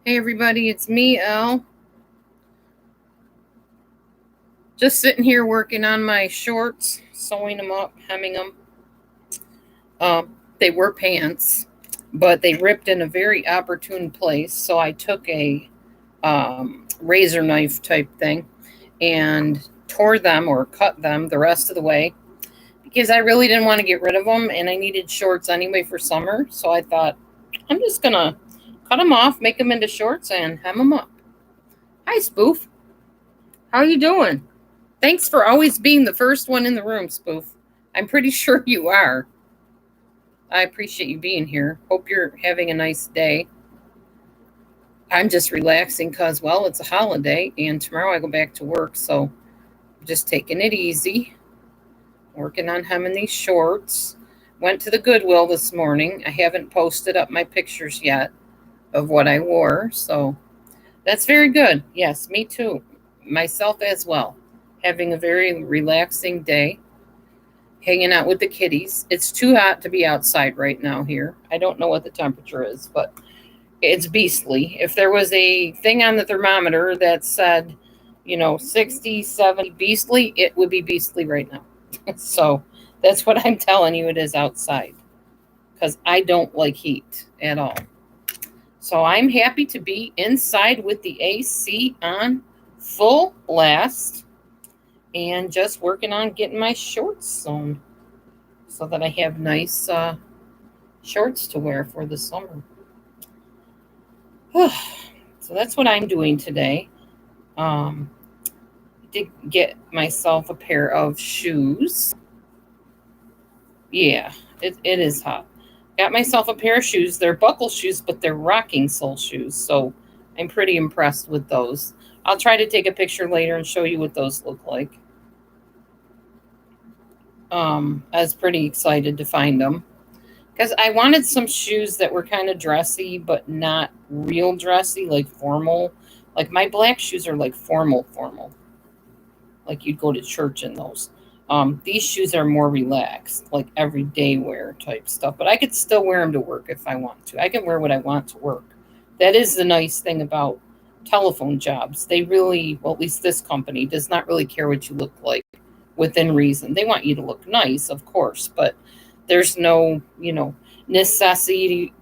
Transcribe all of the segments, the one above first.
Hey everybody, it's me, Elle. Just sitting here working on my shorts, sewing them up, hemming them. They were pants, but they ripped in a very opportune place, so I took a razor knife type thing and tore them or cut them the rest of the way because I really didn't want to get rid of them and I needed shorts anyway for summer. So I thought I'm just gonna cut them off, make them into shorts, and hem them up. Hi, Spoof. How you doing? Thanks for always being the first one in the room, Spoof. I'm pretty sure you are. I appreciate you being here. Hope you're having a nice day. I'm just relaxing because, well, it's a holiday and tomorrow I go back to work, so I'm just taking it easy. Working on hemming these shorts. Went to the Goodwill this morning. I haven't posted up my pictures yet of what I wore, so that's very good. Yes, me too. Myself as well. Having a very relaxing day. Hanging out with the kitties. It's too hot to be outside right now here. I don't know what the temperature is, but it's beastly. If there was a thing on the thermometer that said, 60, 70 beastly, it would be beastly right now. So that's what I'm telling you it is outside because I don't like heat at all. So I'm happy to be inside with the AC on full blast and just working on getting my shorts sewn so that I have nice shorts to wear for the summer. So that's what I'm doing today. Did get myself a pair of shoes. Yeah, it is hot. Got myself a pair of shoes. They're buckle shoes, but they're rocking sole shoes. So I'm pretty impressed with those. I'll try to take a picture later and show you what those look like. I was pretty excited to find them because I wanted some shoes that were kind of dressy, but not real dressy, like formal. Like my black shoes are like formal, like you'd go to church in those. These shoes are more relaxed, like everyday wear type stuff. But I could still wear them to work if I want to. I can wear what I want to work. That is the nice thing about telephone jobs. They really, well, at least this company does not really care what you look like within reason. They want you to look nice, of course, but there's no, necessity,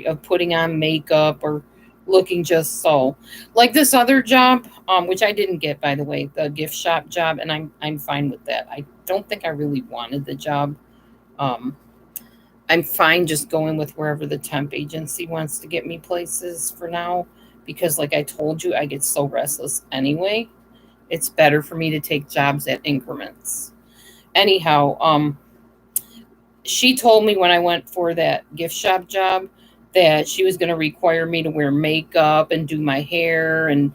of putting on makeup or looking just so. Like this other job, which I didn't get, by the way, the gift shop job, and I'm fine with that. I don't think I really wanted the job. Um, I'm fine just going with wherever the temp agency wants to get me places for now, because like I told you, I get so restless anyway. It's better for me to take jobs at increments. Anyhow, she told me when I went for that gift shop job that she was going to require me to wear makeup and do my hair. And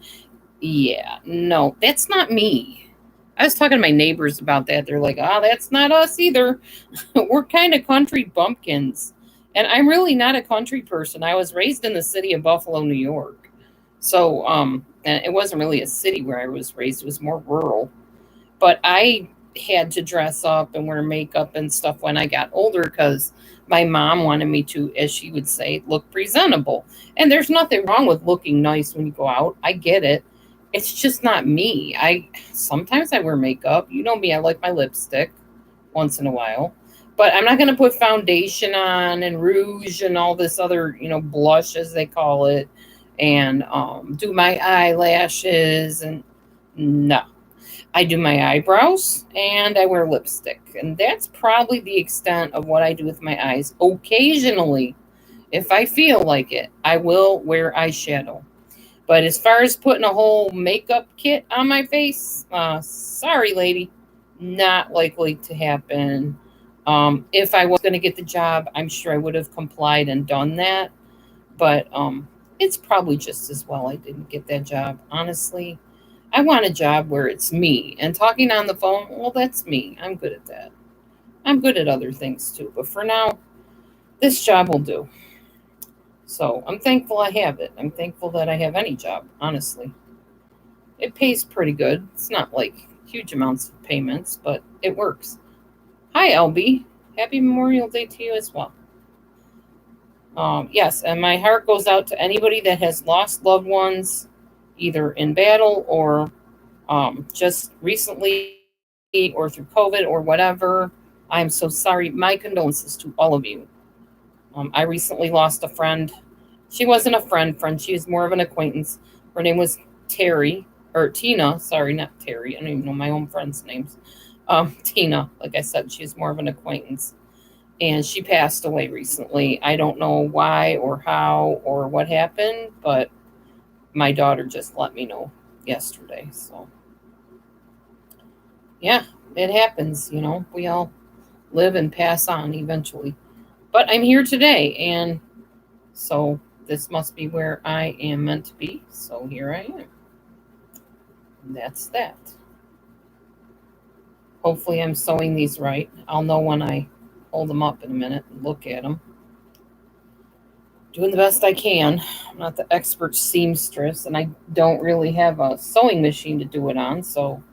yeah, no, that's not me. I was talking to my neighbors about that. They're like, oh, that's not us either. We're kind of country bumpkins. And I'm really not a country person. I was raised in the city of Buffalo, New York. So, and it wasn't really a city where I was raised, it was more rural. But I had to dress up and wear makeup and stuff when I got older because my mom wanted me to, as she would say, look presentable. And there's nothing wrong with looking nice when you go out. I get it. It's just not me. I sometimes I wear makeup. You know me, I like my lipstick once in a while. But I'm not going to put foundation on and rouge and all this other, blush as they call it, and do my eyelashes and no. I do my eyebrows and I wear lipstick. And that's probably the extent of what I do with my eyes. Occasionally, if I feel like it, I will wear eyeshadow. But as far as putting a whole makeup kit on my face, sorry, lady, not likely to happen. If I was going to get the job, I'm sure I would have complied and done that. But it's probably just as well I didn't get that job, honestly. I want a job where it's me. And talking on the phone, well, that's me. I'm good at that. I'm good at other things too. But for now, this job will do. So I'm thankful I have it. I'm thankful that I have any job, honestly. It pays pretty good. It's not like huge amounts of payments, but it works. Hi, LB. Happy Memorial Day to you as well. Yes, and my heart goes out to anybody that has lost loved ones, either in battle or just recently or through COVID or whatever. I'm so sorry. My condolences to all of you. I recently lost a friend. She wasn't a friend. She was more of an acquaintance. Her name was Terry, or Tina. Sorry, not Terry. I don't even know my own friends' names. Tina, like I said, she was more of an acquaintance. And she passed away recently. I don't know why or how or what happened, but my daughter just let me know yesterday. So, yeah, it happens. We all live and pass on eventually. But I'm here today, and so this must be where I am meant to be. So here I am. And that's that. Hopefully, I'm sewing these right. I'll know when I hold them up in a minute and look at them. Doing the best I can. I'm not the expert seamstress, and I don't really have a sewing machine to do it on. So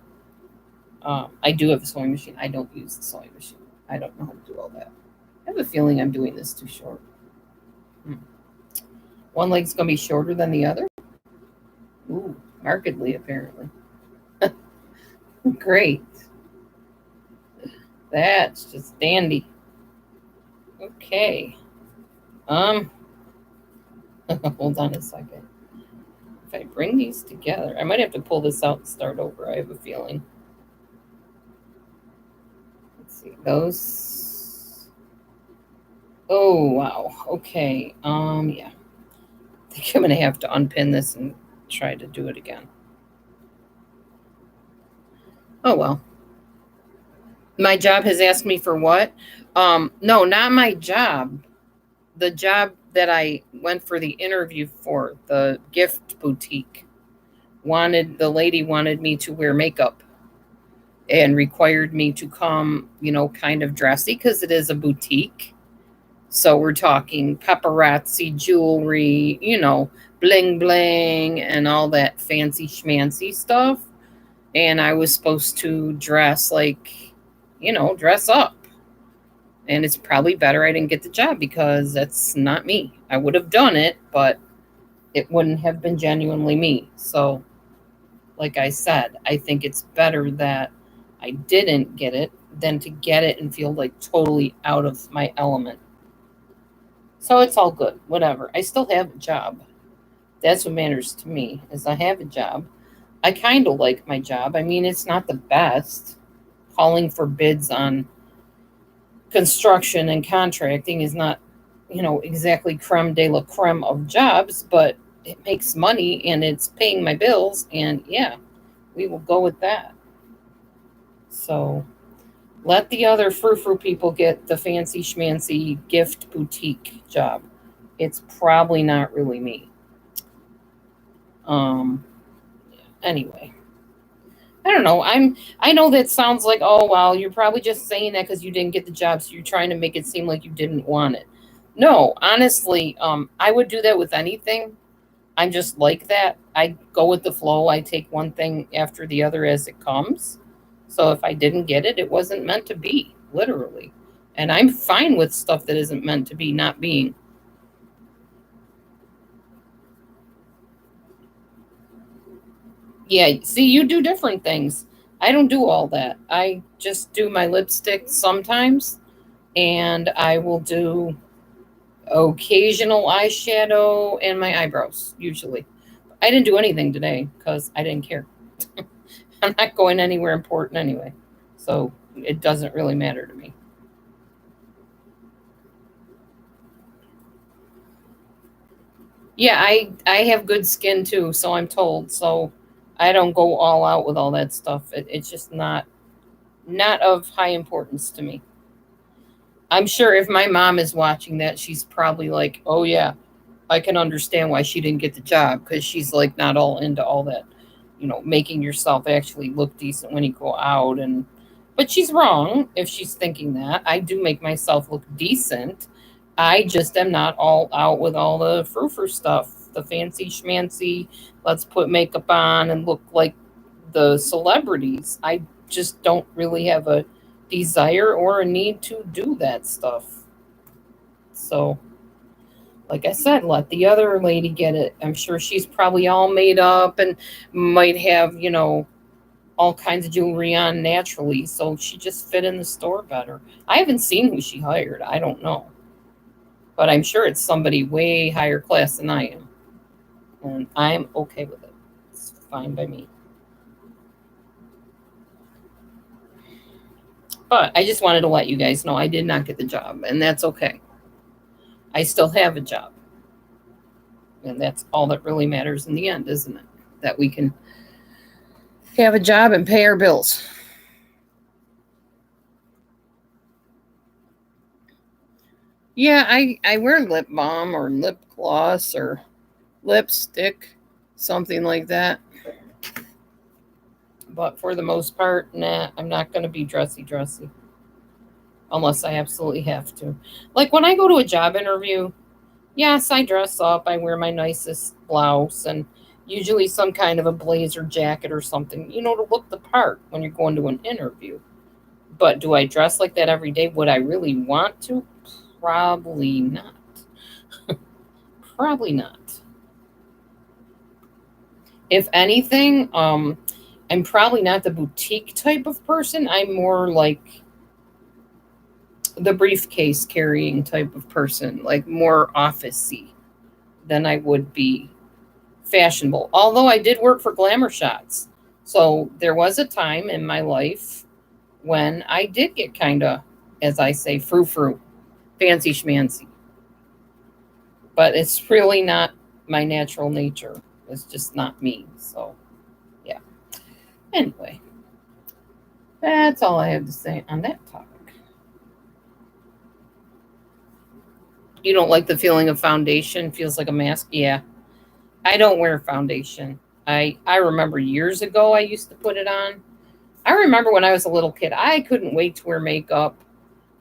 I do have a sewing machine. I don't use the sewing machine. I don't know how to do all that. I have a feeling I'm doing this too short. Hmm. One leg's going to be shorter than the other? Ooh, markedly, apparently. Great. That's just dandy. Okay. Um, hold on a second. If I bring these together, I might have to pull this out and start over. I have a feeling. Let's see. Those. Oh, wow. Okay. Yeah. I think I'm going to have to unpin this and try to do it again. Oh, well. My job has asked me for what? No, not my job. The job that I went for the interview for, the gift boutique, the lady wanted me to wear makeup and required me to come, kind of dressy because it is a boutique. So we're talking paparazzi jewelry, bling bling and all that fancy schmancy stuff. And I was supposed to dress like, dress up. And it's probably better I didn't get the job because that's not me. I would have done it, but it wouldn't have been genuinely me. So, like I said, I think it's better that I didn't get it than to get it and feel like totally out of my element. So it's all good, whatever. I still have a job. That's what matters to me is I have a job. I kind of like my job. I mean, it's not the best. Calling for bids on construction and contracting is not, exactly creme de la creme of jobs, but it makes money and it's paying my bills. And yeah, we will go with that. So let the other frou-frou people get the fancy schmancy gift boutique job. It's probably not really me. Um, anyway, I don't know. I know that sounds like, oh well, you're probably just saying that because you didn't get the job, so you're trying to make it seem like you didn't want it. No, honestly, I would do that with anything. I'm just like that. I go with the flow. I take one thing after the other as it comes. So if I didn't get it, it wasn't meant to be, literally. And I'm fine with stuff that isn't meant to be not being. Yeah, see, you do different things. I don't do all that. I just do my lipstick sometimes, and I will do occasional eyeshadow and my eyebrows, usually. I didn't do anything today because I didn't care. I'm not going anywhere important anyway. So it doesn't really matter to me. Yeah, I have good skin too, so I'm told. So I don't go all out with all that stuff. It's just not of high importance to me. I'm sure if my mom is watching that, she's probably like, "Oh yeah, I can understand why she didn't get the job because she's like not all into all that, making yourself actually look decent when you go out." And but she's wrong if she's thinking that. I do make myself look decent. I just am not all out with all the frou stuff, the fancy schmancy. Let's put makeup on and look like the celebrities. I just don't really have a desire or a need to do that stuff. So Like I said, let the other lady get it. I'm sure she's probably all made up and might have, all kinds of jewelry on naturally, so she just fit in the store better. I haven't seen who she hired. I don't know. But I'm sure it's somebody way higher class than I am. And I'm okay with it. It's fine by me. But I just wanted to let you guys know I did not get the job, and that's okay. I still have a job. And that's all that really matters in the end, isn't it? That we can have a job and pay our bills. Yeah, I wear lip balm or lip gloss or lipstick, something like that. But for the most part, nah, I'm not going to be dressy unless I absolutely have to. Like when I go to a job interview, yes, I dress up. I wear my nicest blouse and usually some kind of a blazer jacket or something, to look the part when you're going to an interview. But do I dress like that every day? Would I really want to? Probably not. Probably not. If anything, I'm probably not the boutique type of person. I'm more like the briefcase carrying type of person, like more officey than I would be fashionable. Although I did work for Glamour Shots. So there was a time in my life when I did get kind of, as I say, frou frou, fancy schmancy. But it's really not my natural nature. It's just not me. So, yeah. Anyway, that's all I have to say on that topic. You don't like the feeling of foundation? Feels like a mask? Yeah. I don't wear foundation. I remember years ago I used to put it on. I remember when I was a little kid, I couldn't wait to wear makeup.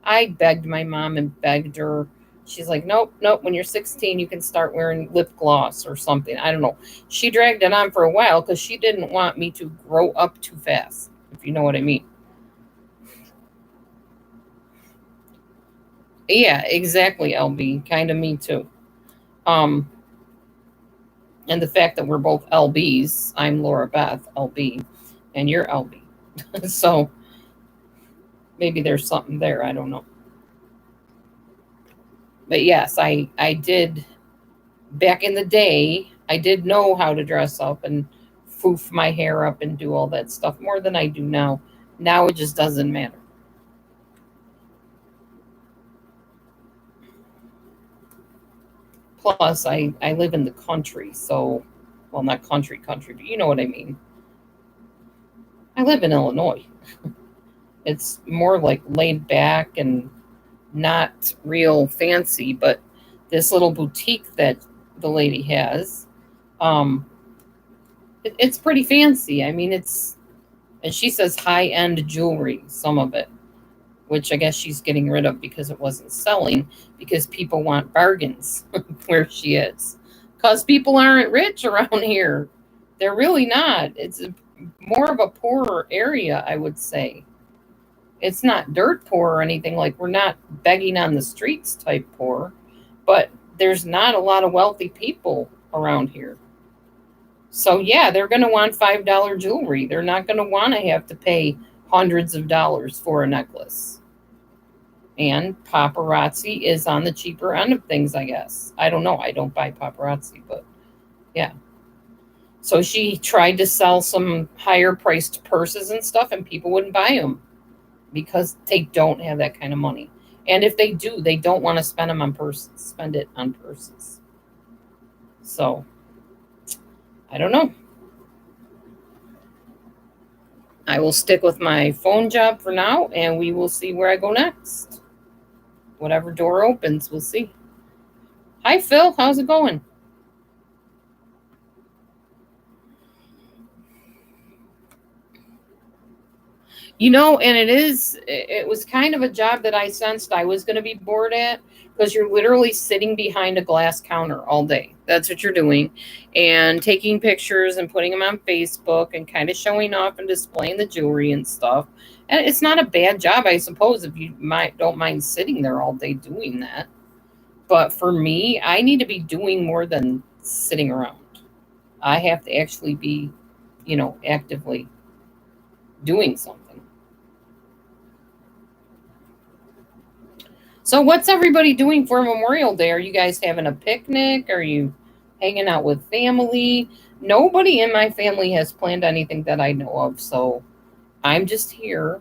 I begged my mom and begged her. She's like, nope, nope. When you're 16, you can start wearing lip gloss or something. I don't know. She dragged it on for a while because she didn't want me to grow up too fast, if you know what I mean. Yeah, exactly, LB. Kind of me too. Um, and the fact that we're both LBs, I'm Laura Beth, LB, and you're LB. So maybe there's something there. I don't know. But yes, I did back in the day. I did know how to dress up and foof my hair up and do all that stuff more than I do now. Now it just doesn't matter. Plus, I live in the country, so well, not country, but you know what I mean. I live in Illinois. It's more like laid back and not real fancy, but this little boutique that the lady has, um, it's pretty fancy. I mean, and she says high end jewelry, some of it, which I guess she's getting rid of because it wasn't selling, because people want bargains where she is. Because people aren't rich around here. They're really not. More of a poorer area, I would say. It's not dirt poor or anything, like we're not begging on the streets type poor, but there's not a lot of wealthy people around here. So yeah, they're going to want $5 jewelry. They're not going to want to have to pay hundreds of dollars for a necklace. And paparazzi is on the cheaper end of things, I guess. I don't know. I don't buy paparazzi, but yeah. So she tried to sell some higher priced purses and stuff, and people wouldn't buy them because they don't have that kind of money. And if they do, they don't want to spend it on purses. So I don't know. I will stick with my phone job for now, and we will see where I go next. Whatever door opens, we'll see. Hi, Phil. How's it going? And it was kind of a job that I sensed I was going to be bored at, because you're literally sitting behind a glass counter all day. That's what you're doing. And taking pictures and putting them on Facebook and kind of showing off and displaying the jewelry and stuff. And it's not a bad job, I suppose, if you don't mind sitting there all day doing that. But for me, I need to be doing more than sitting around. I have to actually be, actively doing something. So, what's everybody doing for Memorial Day? Are you guys having a picnic? Are you hanging out with family? Nobody in my family has planned anything that I know of. So, I'm just here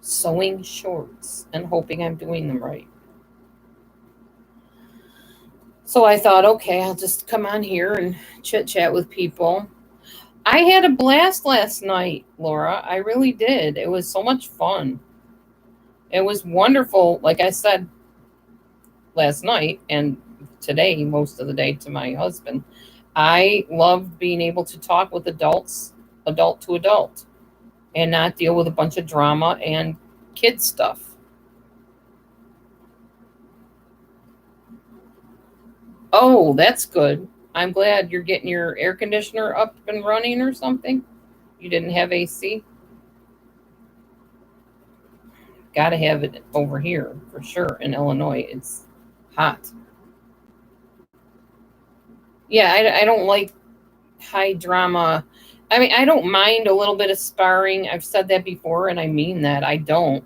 sewing shorts and hoping I'm doing them right. So, I thought, okay, I'll just come on here and chit chat with people. I had a blast last night, Laura. I really did. It was so much fun. It was wonderful. Like I said last night and today, most of the day, to my husband, I loved being able to talk with adults, adult to adult, and not deal with a bunch of drama and kid stuff. Oh, that's good. I'm glad you're getting your air conditioner up and running or something. You didn't have AC? Got to have it over here for sure in Illinois. It's hot. Yeah, I don't like high drama. I mean, I don't mind a little bit of sparring. I've said that before, and I mean that. I don't.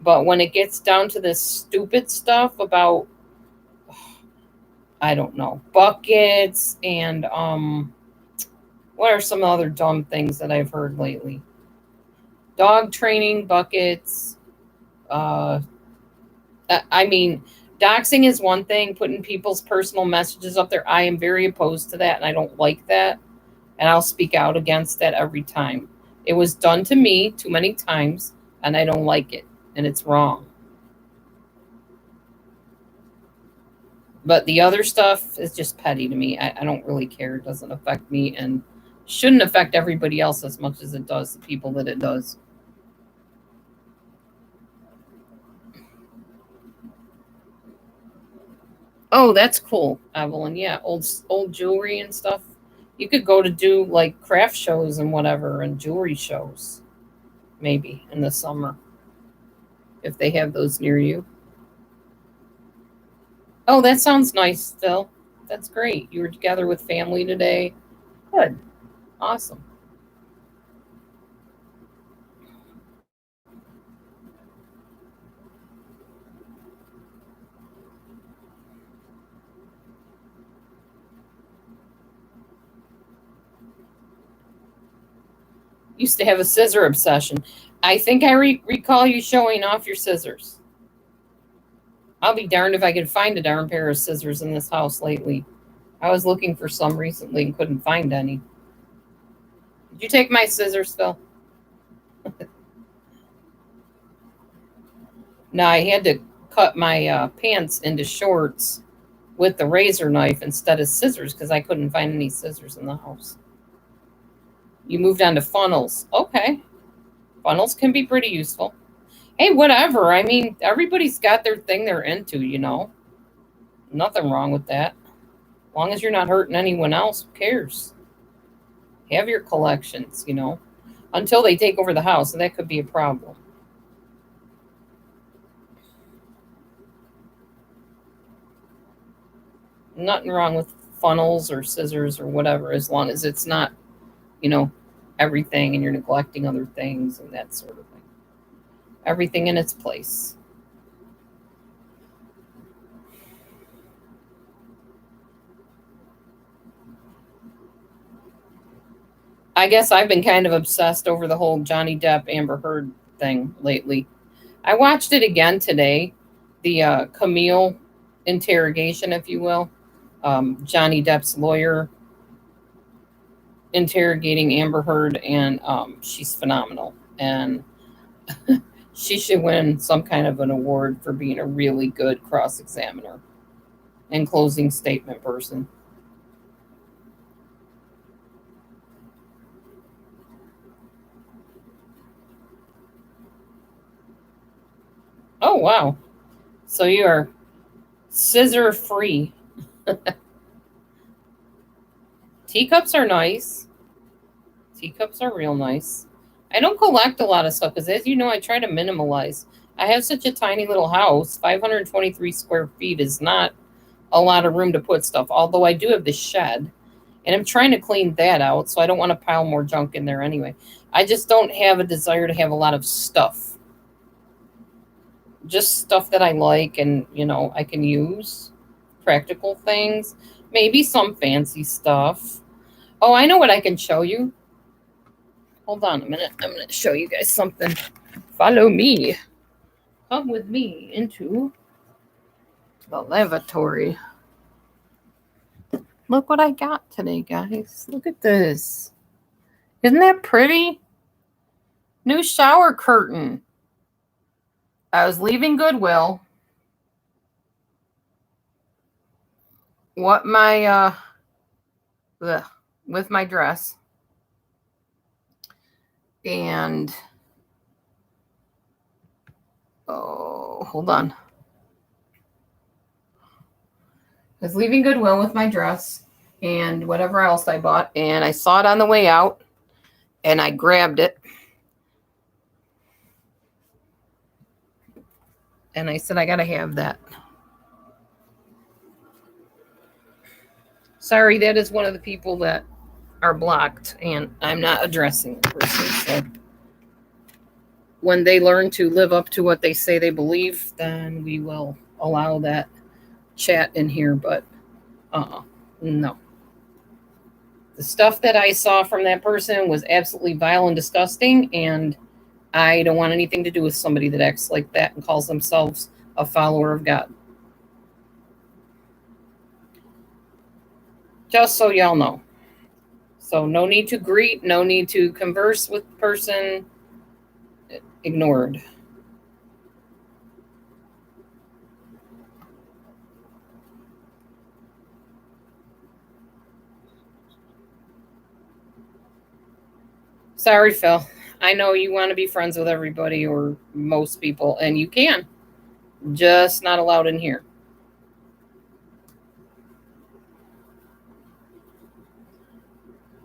But when it gets down to this stupid stuff about, I don't know, buckets and what are some other dumb things that I've heard lately? Dog training, buckets. Uh, I mean, doxing is one thing. Putting people's personal messages up there, I am very opposed to that, and I don't like that. And I'll speak out against that every time. It was done to me too many times, and I don't like it, and it's wrong. But the other stuff is just petty to me. I don't really care. It doesn't affect me and shouldn't affect everybody else as much as it does the people that it does. Oh, that's cool, Evelyn. Yeah, old jewelry and stuff. You could go to do like craft shows and whatever and jewelry shows maybe in the summer if they have those near you. Oh, that sounds nice, Phil. That's great. You were together with family today. Good. Awesome. Used to have a scissor obsession. I think I recall you showing off your scissors. I'll be darned if I could find a darn pair of scissors in this house lately. I was looking for some recently and couldn't find any. Did you take my scissors, Phil? No, I had to cut my pants into shorts with the razor knife instead of scissors because I couldn't find any scissors in the house. You moved on to funnels. Okay. Funnels can be pretty useful. Hey, whatever. I mean, everybody's got their thing they're into. Nothing wrong with that. As long as you're not hurting anyone else, who cares? Have your collections, until they take over the house, and that could be a problem. Nothing wrong with funnels or scissors or whatever, as long as it's not, you know, everything and you're neglecting other things and that sort of thing. Everything in its place. I guess I've been kind of obsessed over the whole Johnny Depp Amber Heard thing lately. I watched it again today, the Camille interrogation, if you will. Johnny Depp's lawyer interrogating Amber Heard, and she's phenomenal. And she should win some kind of an award for being a really good cross examiner and closing statement person. Oh, wow. So you are scissor free. Teacups are nice. Teacups are real nice. I don't collect a lot of stuff because, as you know, I try to minimalize. I have such a tiny little house. 523 square feet is not. a lot of room to put stuff. Although I do have the shed, and I'm trying to clean that out, so I don't want to pile more junk in there anyway. I just don't have a desire to have a lot of stuff. Just stuff that I like and, I can use. Practical things. Maybe some fancy stuff. Oh, I know what I can show you. Hold on a minute. I'm going to show you guys something. Follow me. Come with me into the lavatory. Look what I got today, guys. Look at this. Isn't that pretty? New shower curtain. I was leaving Goodwill. With my dress. And hold on. I was leaving Goodwill with my dress and whatever else I bought, and I saw it on the way out, and I grabbed it. And I said, I gotta have that. Sorry, that is one of the people that are blocked, and I'm not addressing the person. So when they learn to live up to what they say they believe, then we will allow that chat in here. But no. The stuff that I saw from that person was absolutely vile and disgusting, and I don't want anything to do with somebody that acts like that and calls themselves a follower of God. Just so y'all know. So no need to greet, no need to converse with the person. Ignored. Sorry, Phil. I know you want to be friends with everybody or most people, and you can. Just not allowed in here.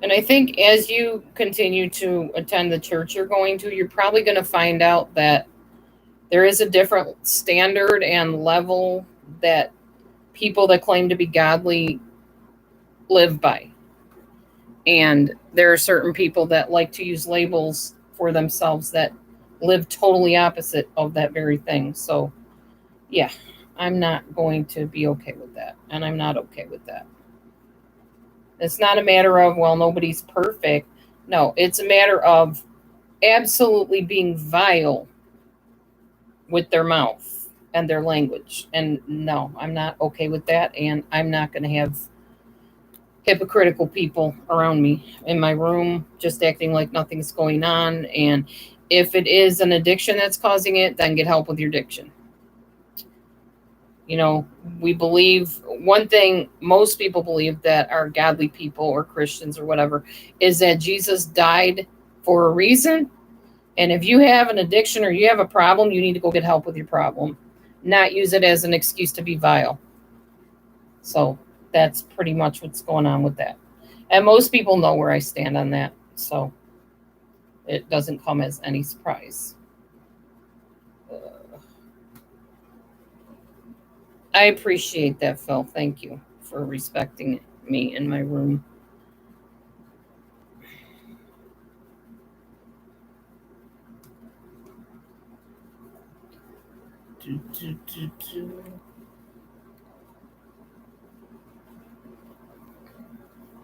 And I think as you continue to attend the church you're going to, you're probably going to find out that there is a different standard and level that people that claim to be godly live by. And there are certain people that like to use labels for themselves that live totally opposite of that very thing. So, yeah, I'm not going to be okay with that. And I'm not okay with that. It's not a matter of, well, nobody's perfect. No, it's a matter of absolutely being vile with their mouth and their language. And no, I'm not okay with that. And I'm not going to have hypocritical people around me in my room just acting like nothing's going on. And if it is an addiction that's causing it, then get help with your addiction. We believe one thing most people believe that are godly people or Christians or whatever is that Jesus died for a reason. And if you have an addiction or you have a problem, you need to go get help with your problem, not use it as an excuse to be vile. So that's pretty much what's going on with that. And most people know where I stand on that. So it doesn't come as any surprise. I appreciate that, Phil. Thank you for respecting me in my room.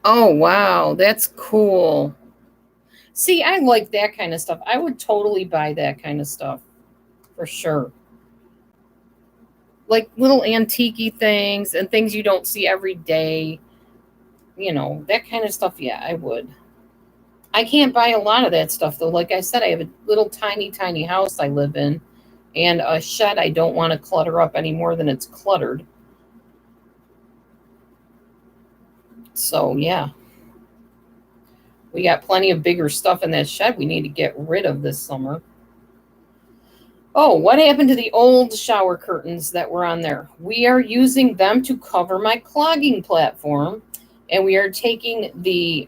Oh, wow. That's cool. See, I like that kind of stuff. I would totally buy that kind of stuff for sure. Like little antique things and things you don't see every day. That kind of stuff. Yeah, I would. I can't buy a lot of that stuff, though. Like I said, I have a little tiny, tiny house I live in and a shed I don't want to clutter up any more than it's cluttered. So, yeah. We got plenty of bigger stuff in that shed we need to get rid of this summer. Oh, what happened to the old shower curtains that were on there? We are using them to cover my clogging platform. And we are taking the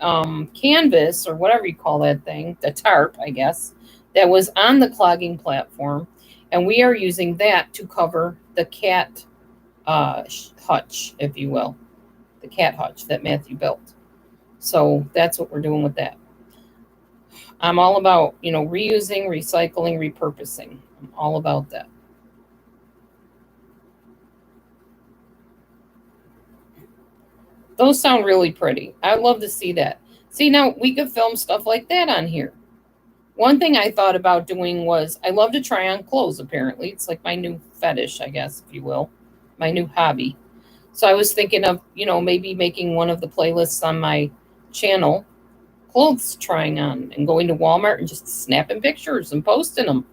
canvas or whatever you call that thing, the tarp, I guess, that was on the clogging platform. And we are using that to cover the cat hutch, if you will, the cat hutch that Matthew built. So that's what we're doing with that. I'm all about, reusing, recycling, repurposing. I'm all about that. Those sound really pretty. I'd love to see that. See, now we could film stuff like that on here. One thing I thought about doing was I love to try on clothes, apparently. It's like my new fetish, I guess, if you will, my new hobby. So I was thinking of, maybe making one of the playlists on my channel, clothes trying on, and going to Walmart and just snapping pictures and posting them.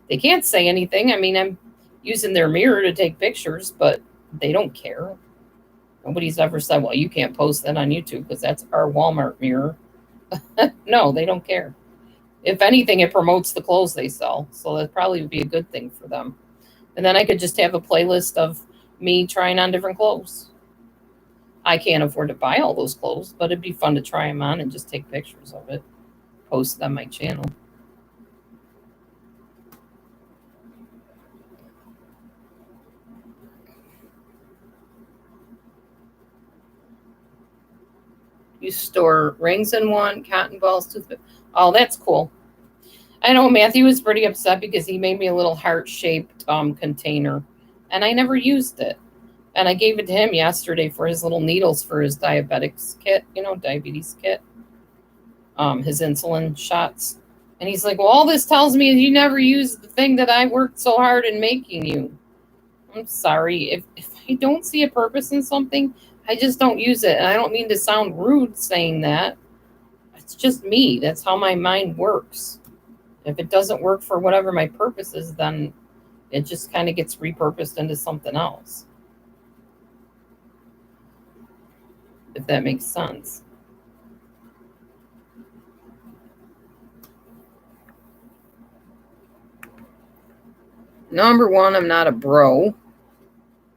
They can't say anything. I mean, I'm using their mirror to take pictures, but they don't care. Nobody's ever said, well, you can't post that on YouTube because that's our Walmart mirror. No, they don't care. If anything, it promotes the clothes they sell. So that probably would be a good thing for them. And then I could just have a playlist of me trying on different clothes. I can't afford to buy all those clothes, but it'd be fun to try them on and just take pictures of it, post it on my channel. You store rings in one, cotton balls, toothpick. Oh, that's cool. I know Matthew was pretty upset because he made me a little heart-shaped container, and I never used it. And I gave it to him yesterday for his little needles for his diabetics kit, diabetes kit, his insulin shots. And he's like, well, all this tells me is you never use the thing that I worked so hard in making you. I'm sorry. If I don't see a purpose in something, I just don't use it. And I don't mean to sound rude saying that. It's just me. That's how my mind works. If it doesn't work for whatever my purpose is, then it just kind of gets repurposed into something else. If that makes sense. Number one, I'm not a bro.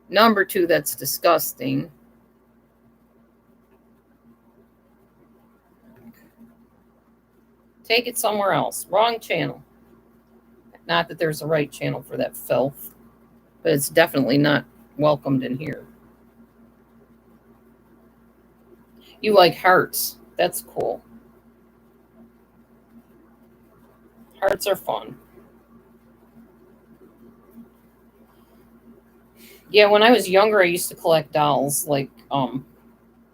Number two, that's disgusting. Take it somewhere else. Wrong channel. Not that there's a right channel for that filth, but it's definitely not welcomed in here. You like hearts. That's cool. Hearts are fun. Yeah, when I was younger, I used to collect dolls, like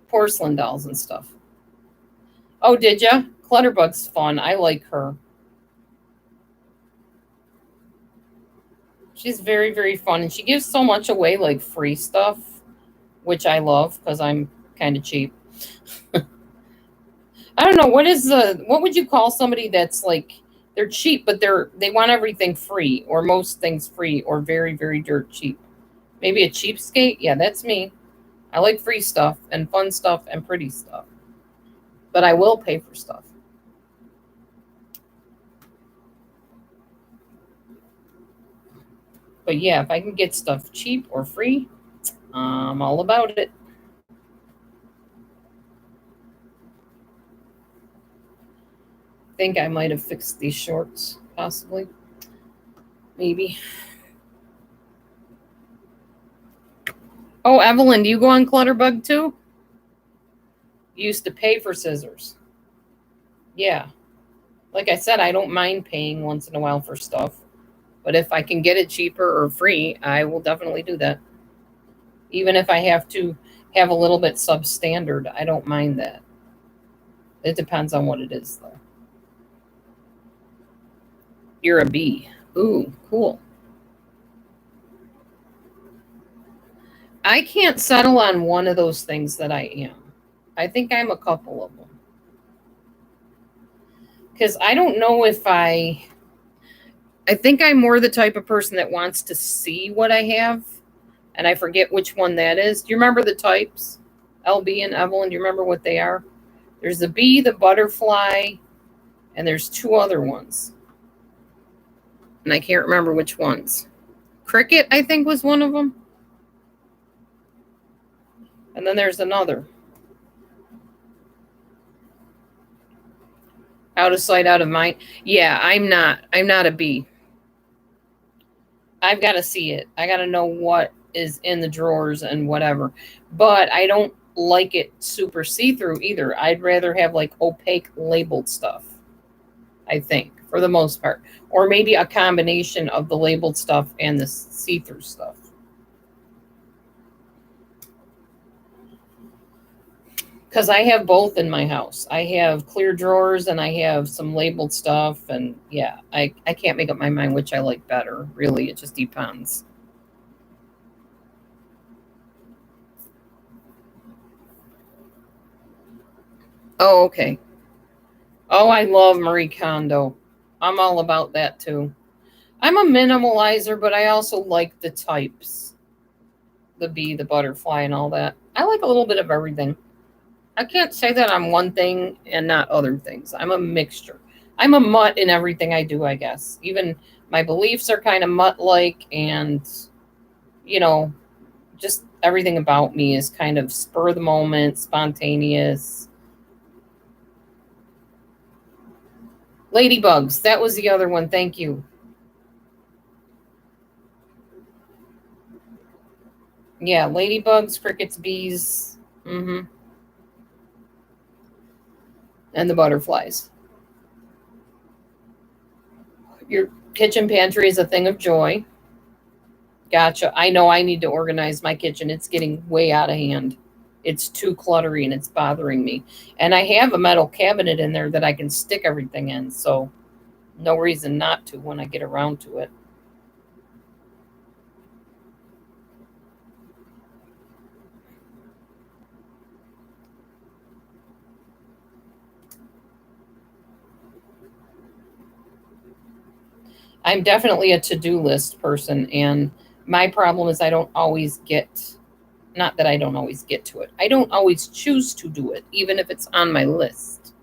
porcelain dolls and stuff. Oh, did ya? Clutterbug's fun. I like her. She's very, very fun, and she gives so much away, like free stuff, which I love because I'm kind of cheap. I don't know what would you call somebody that's like they're cheap, but they want everything free or most things free or very, very dirt cheap. Maybe a cheapskate? Yeah, that's me. I like free stuff and fun stuff and pretty stuff. But I will pay for stuff. But yeah, if I can get stuff cheap or free, I'm all about it. I think I might have fixed these shorts, possibly. Maybe. Oh, Evelyn, do you go on Clutterbug too? You used to pay for scissors. Yeah. Like I said, I don't mind paying once in a while for stuff. But if I can get it cheaper or free, I will definitely do that. Even if I have to have a little bit substandard, I don't mind that. It depends on what it is, though. You're a B. Ooh, cool. I can't settle on one of those things that I am. I think I'm a couple of them. Because I don't know if I think I'm more the type of person that wants to see what I have. And I forget which one that is. Do you remember the types? LB and Evelyn, do you remember what they are? There's the bee, the butterfly, and there's two other ones. And I can't remember which ones. Cricket, I think, was one of them. And then there's another. Out of sight, out of mind. Yeah, I'm not a bee. I've got to see it. I got to know what is in the drawers and whatever. But I don't like it super see-through either. I'd rather have like opaque labeled stuff, I think, for the most part. Or maybe a combination of the labeled stuff and the see-through stuff. Because I have both in my house. I have clear drawers and I have some labeled stuff. And yeah, I can't make up my mind which I like better. Really, it just depends. Oh, okay. Oh, I love Marie Kondo. I'm all about that too. I'm a minimalizer, but I also like the types, the bee, the butterfly, and all that. I like a little bit of everything. I can't say that I'm one thing and not other things. I'm a mixture. I'm a mutt in everything I do, I guess. Even my beliefs are kind of mutt like, and, you know, just everything about me is kind of spur of the moment, spontaneous. Ladybugs, that was the other one. Thank you. Yeah, ladybugs, crickets, bees, and the butterflies. Your kitchen pantry is a thing of joy. Gotcha. I know I need to organize my kitchen. It's getting way out of hand. It's too cluttery and it's bothering me. And I have a metal cabinet in there that I can stick everything in. So, no reason not to when I get around to it. I'm definitely a to do list person. And my problem is I don't always get, not that I don't always get to it, I don't always choose to do it, even if it's on my list.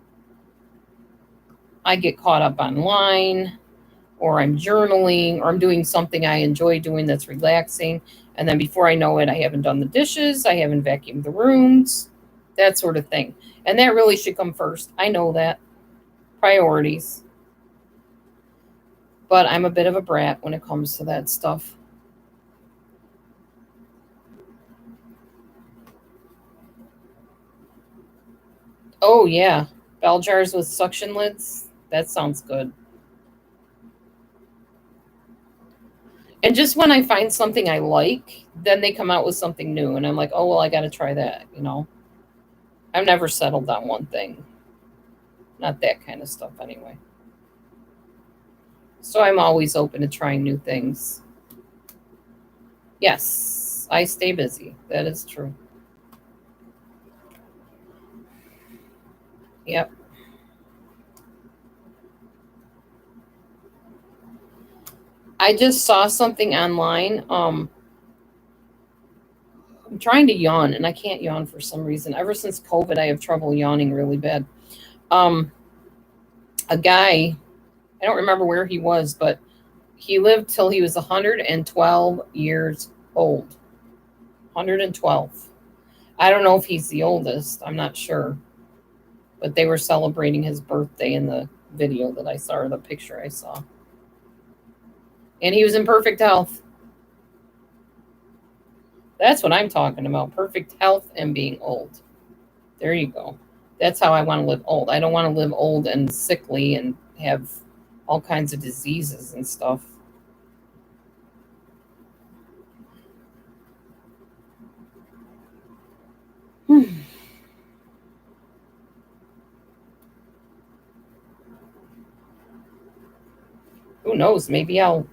I get caught up online, or I'm journaling, or I'm doing something I enjoy doing that's relaxing. And then before I know it, I haven't done the dishes, I haven't vacuumed the rooms, that sort of thing. And that really should come first. I know that. Priorities. But I'm a bit of a brat when it comes to that stuff. Oh, yeah. Bell jars with suction lids. That sounds good. And just when I find something I like, then they come out with something new. And I'm like, oh, well, I got to try that. I've never settled on one thing. Not that kind of stuff, anyway. So I'm always open to trying new things. Yes, I stay busy. That is true. Yep. I just saw something online. I'm trying to yawn and I can't yawn for some reason. Ever since COVID, I have trouble yawning really bad. Um, a guy, I don't remember where he was, but he lived till he was 112 years old. 112. I don't know if he's the oldest. I'm not sure. But they were celebrating his birthday in the video that I saw, or the picture I saw. And he was in perfect health. That's what I'm talking about. Perfect health and being old. There you go. That's how I want to live old. I don't want to live old and sickly and have all kinds of diseases and stuff. Who knows? Maybe I'll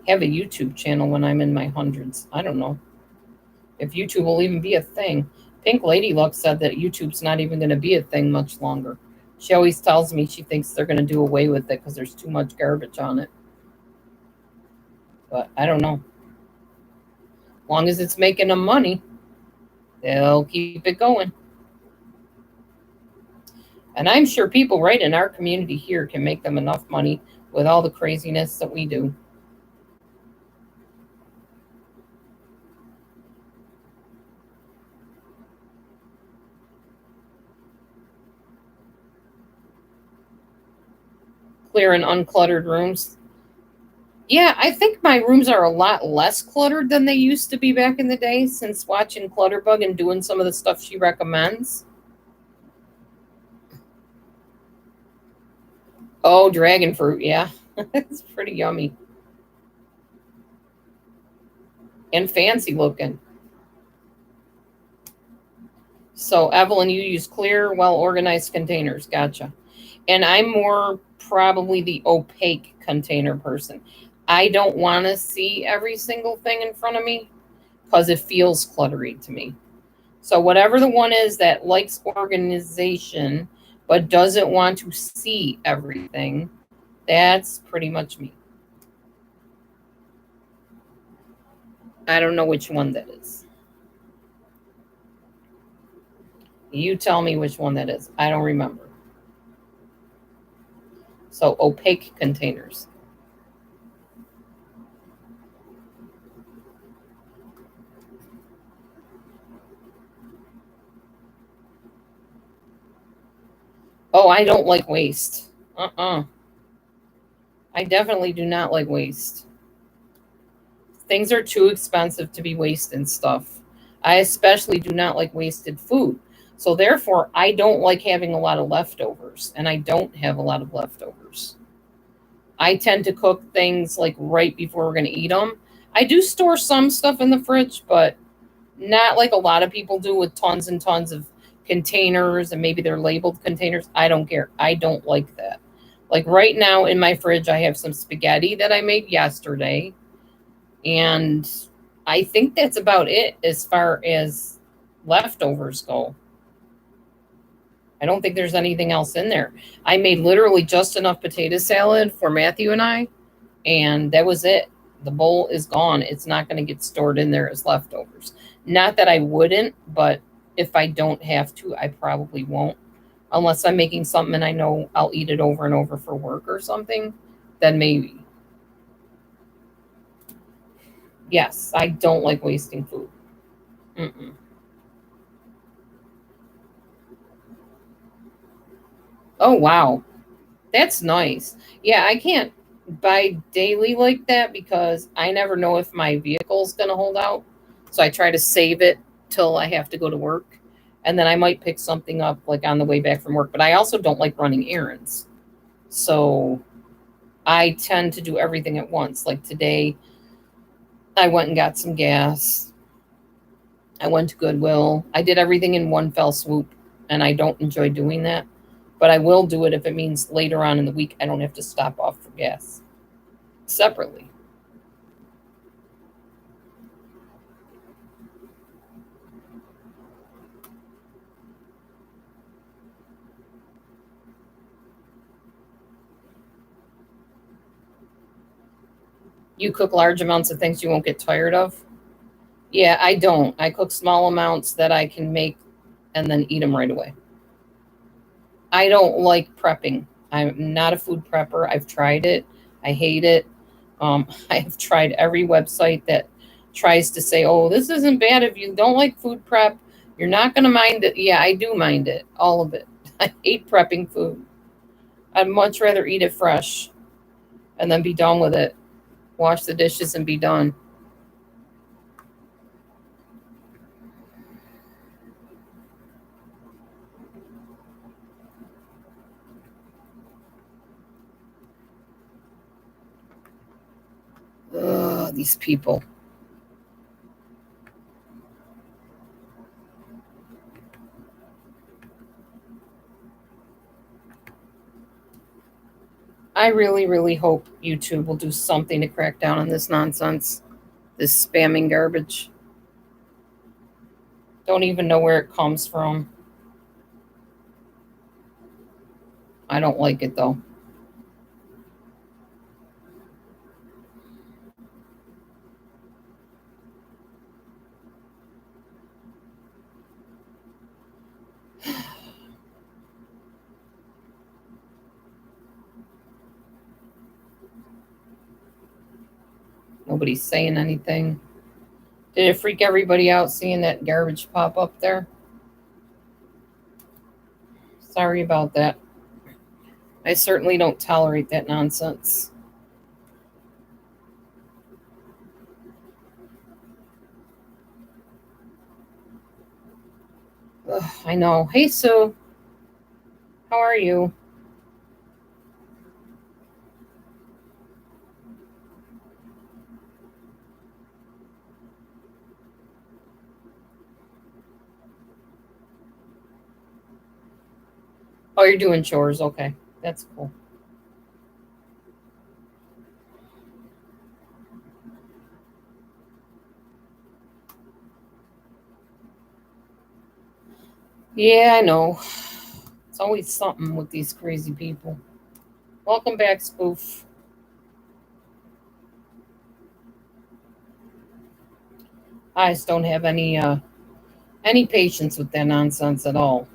have a YouTube channel when I'm in my hundreds. I don't know if YouTube will even be a thing. Pink Lady Luck said that YouTube's not even going to be a thing much longer. She always tells me she thinks they're going to do away with it because there's too much garbage on it. But I don't know. As long as it's making them money, they'll keep it going. And I'm sure people right in our community here can make them enough money with all the craziness that we do. Clear and uncluttered rooms. Yeah, I think my rooms are a lot less cluttered than they used to be back in the day since watching Clutterbug and doing some of the stuff she recommends. Oh, dragon fruit, yeah. It's pretty yummy and fancy looking. So, Evelyn, you use clear, well organized containers. Gotcha. And I'm more probably the opaque container person. I don't want to see every single thing in front of me because it feels cluttery to me. So, whatever the one is that likes organization but doesn't want to see everything, that's pretty much me. I don't know which one that is. You tell me which one that is. I don't remember. So, opaque containers. Oh, I don't like waste. I definitely do not like waste. Things are too expensive to be wasting stuff. I especially do not like wasted food. So therefore, I don't like having a lot of leftovers, and I don't have a lot of leftovers. I tend to cook things like right before we're going to eat them. I do store some stuff in the fridge, but not like a lot of people do with tons and tons of containers and maybe they're labeled containers. I don't care. I don't like that. Like right now in my fridge, I have some spaghetti that I made yesterday. And I think that's about it as far as leftovers go. I don't think there's anything else in there. I made literally just enough potato salad for Matthew and I, and that was it. The bowl is gone. It's not going to get stored in there as leftovers. Not that I wouldn't, but if I don't have to, I probably won't. Unless I'm making something and I know I'll eat it over and over for work or something, then maybe. Yes, I don't like wasting food. Mm-mm. Oh, wow. That's nice. Yeah, I can't buy daily like that because I never know if my vehicle's going to hold out. So I try to save it till I have to go to work. And then I might pick something up like on the way back from work. But I also don't like running errands. So I tend to do everything at once. Like today, I went and got some gas. I went to Goodwill. I did everything in one fell swoop. And I don't enjoy doing that. But I will do it if it means later on in the week I don't have to stop off for gas separately. You cook large amounts of things you won't get tired of? Yeah, I don't. I cook small amounts that I can make and then eat them right away. I don't like prepping. I'm not a food prepper. I've tried it. I hate it. I've tried every website that tries to say, "Oh, this isn't bad if you don't like food prep. You're not going to mind it." Yeah, I do mind it, all of it. I hate prepping food. I'd much rather eat it fresh and then be done with it. Wash the dishes and be done. Ugh, these people. I really, really hope YouTube will do something to crack down on this nonsense, this spamming garbage. Don't even know where it comes from. I don't like it though. Nobody's saying anything. Did it freak everybody out seeing that garbage pop up there? Sorry about that. I certainly don't tolerate that nonsense. I know. Hey, Sue, how are you? Oh, you're doing chores. Okay, that's cool. Yeah, I know. It's always something with these crazy people. Welcome back, Spoof. I just don't have any patience with that nonsense at all.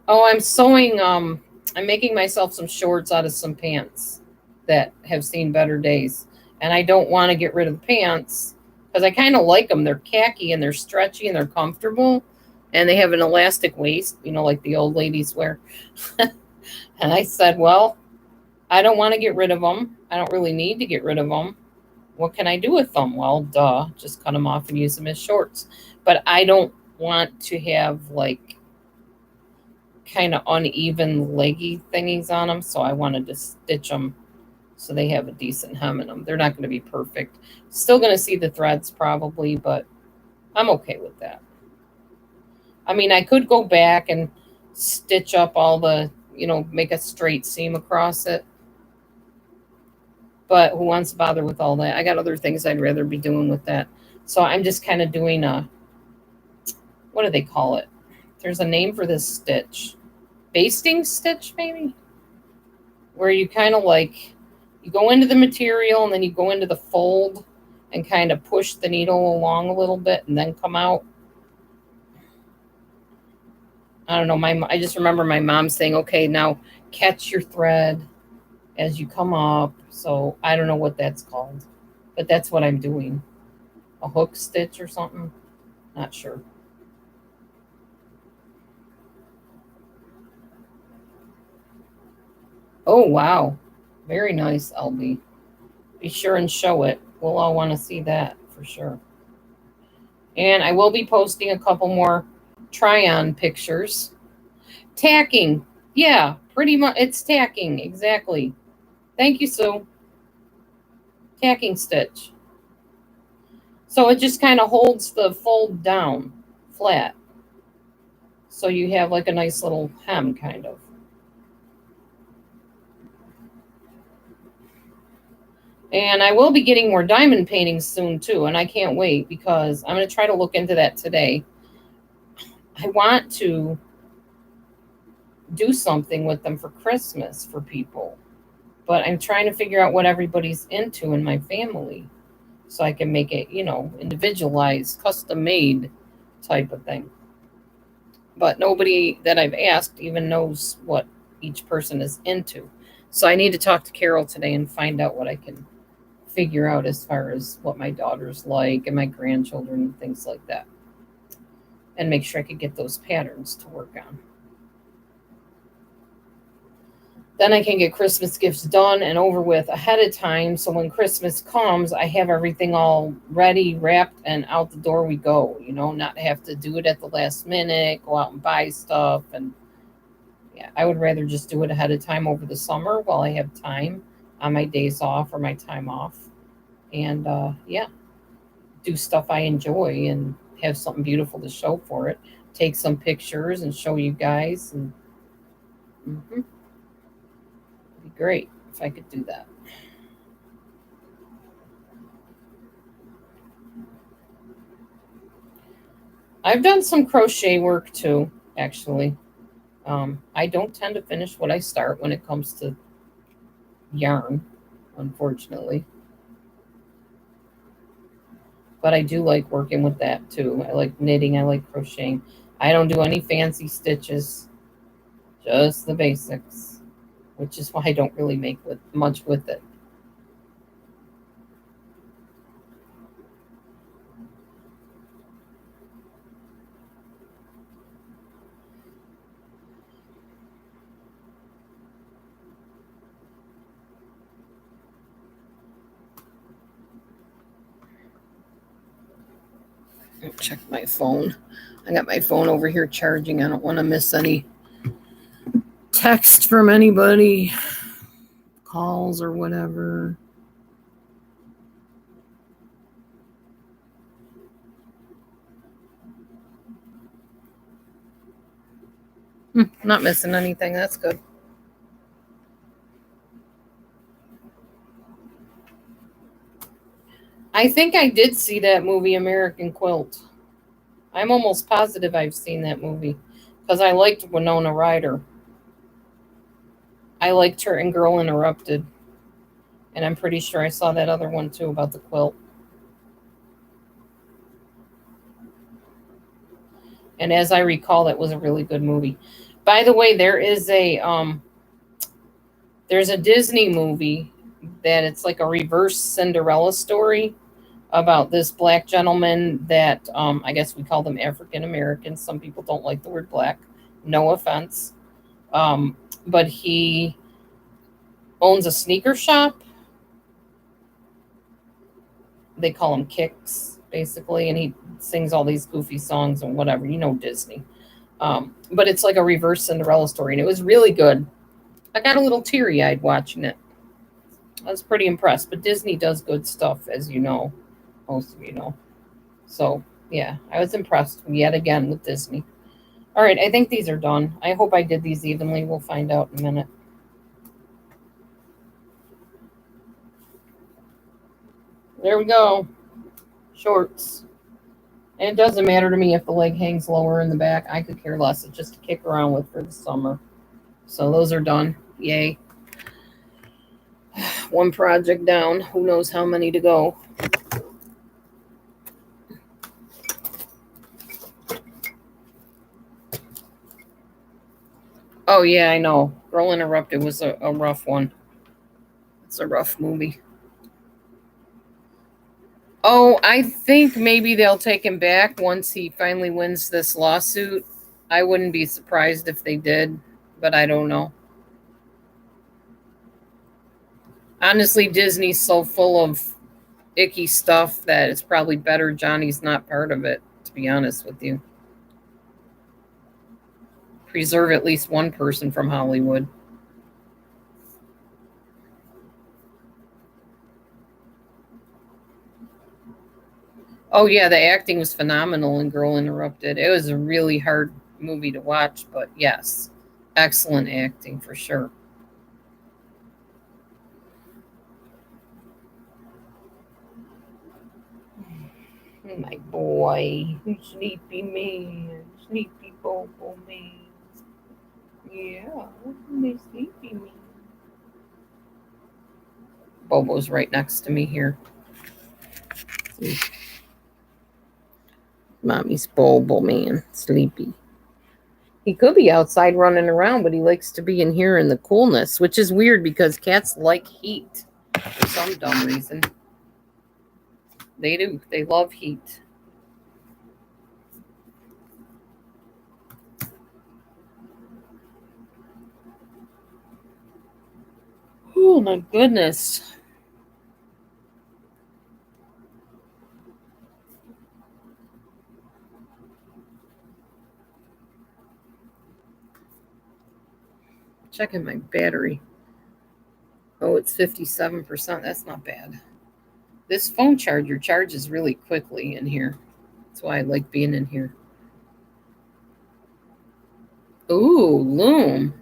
Oh, I'm sewing. I'm making myself some shorts out of some pants that have seen better days, and I don't want to get rid of the pants because I kind of like them. They're khaki and they're stretchy and they're comfortable, and they have an elastic waist, like the old ladies wear. And I said, well, I don't want to get rid of them. I don't really need to get rid of them. What can I do with them? Well, duh, just cut them off and use them as shorts. But I don't want to have like kind of uneven leggy thingies on them, so I wanted to stitch them so they have a decent hem in them. They're not going to be perfect. Still going to see the threads probably, but I'm okay with that. I mean, I could go back and stitch up all make a straight seam across it, but who wants to bother with all that? I got other things I'd rather be doing with that. So I'm just kind of doing what do they call it? There's a name for this stitch. Basting stitch, maybe? Where you kind of like you go into the material and then you go into the fold and kind of push the needle along a little bit and then come out. I don't know. I just remember my mom saying, "Okay, now catch your thread as you come up." So I don't know what that's called, but that's what I'm doing. A hook stitch or something. Not sure. Oh wow, very nice, LB. Be sure and show it. We'll all want to see that for sure. And I will be posting a couple more try-on pictures. Tacking. Yeah, pretty much. It's tacking. Exactly. Thank you, Sue. Tacking stitch. So it just kind of holds the fold down flat. So you have like a nice little hem, kind of. And I will be getting more diamond paintings soon, too. And I can't wait because I'm going to try to look into that today. I want to do something with them for Christmas for people. But I'm trying to figure out what everybody's into in my family so I can make it, individualized, custom made type of thing. But nobody that I've asked even knows what each person is into. So I need to talk to Carol today and find out what I can figure out as far as what my daughters like and my grandchildren and things like that. And make sure I could get those patterns to work on. Then I can get Christmas gifts done and over with ahead of time. So when Christmas comes, I have everything all ready, wrapped, and out the door we go. Not have to do it at the last minute, go out and buy stuff. And yeah, I would rather just do it ahead of time over the summer while I have time on my days off or my time off. And yeah, do stuff I enjoy and have something beautiful to show for it. Take some pictures and show you guys. And it'd be great if I could do that. I've done some crochet work too, actually. I don't tend to finish what I start when it comes to yarn, unfortunately. But I do like working with that too. I like knitting, I like crocheting. I don't do any fancy stitches, just the basics, which is why I don't really make much with it. Check my phone. I got my phone over here charging. I don't want to miss any text from anybody, calls or whatever. Not missing anything. That's good. I think I did see that movie, American Quilt. I'm almost positive I've seen that movie because I liked Winona Ryder. I liked her in Girl Interrupted. And I'm pretty sure I saw that other one too about the quilt. And as I recall, it was a really good movie. By the way, there's a Disney movie that it's like a reverse Cinderella story about this black gentleman that I guess we call them African Americans. Some people don't like the word black. No offense. But he owns a sneaker shop. They call him Kicks, basically, and he sings all these goofy songs and whatever. You know, Disney. But it's like a reverse Cinderella story, and it was really good. I got a little teary eyed watching it. I was pretty impressed. But Disney does good stuff, as you know. Most of you know. So, yeah, I was impressed yet again with Disney. All right, I think these are done. I hope I did these evenly. We'll find out in a minute. There we go. Shorts. And it doesn't matter to me if the leg hangs lower in the back. I could care less. It's just to kick around with for the summer. So those are done. Yay. One project down. Who knows how many to go. Oh, yeah, I know. Girl Interrupted was a rough one. It's a rough movie. Oh, I think maybe they'll take him back once he finally wins this lawsuit. I wouldn't be surprised if they did, but I don't know. Honestly, Disney's so full of icky stuff that it's probably better Johnny's not part of it, to be honest with you. Preserve at least one person from Hollywood. Oh, yeah, the acting was phenomenal in Girl Interrupted. It was a really hard movie to watch, but yes, excellent acting for sure. My boy, sleepy man, sleepy Bobo man. Yeah, my sleepy man. Bobo's right next to me here. Mommy's Bobo man, sleepy. He could be outside running around, but he likes to be in here in the coolness, which is weird because cats like heat for some dumb reason. They do. They love heat. Oh my goodness. Checking my battery. Oh, it's 57%. That's not bad. This phone charger charges really quickly in here. That's why I like being in here. Ooh, loom.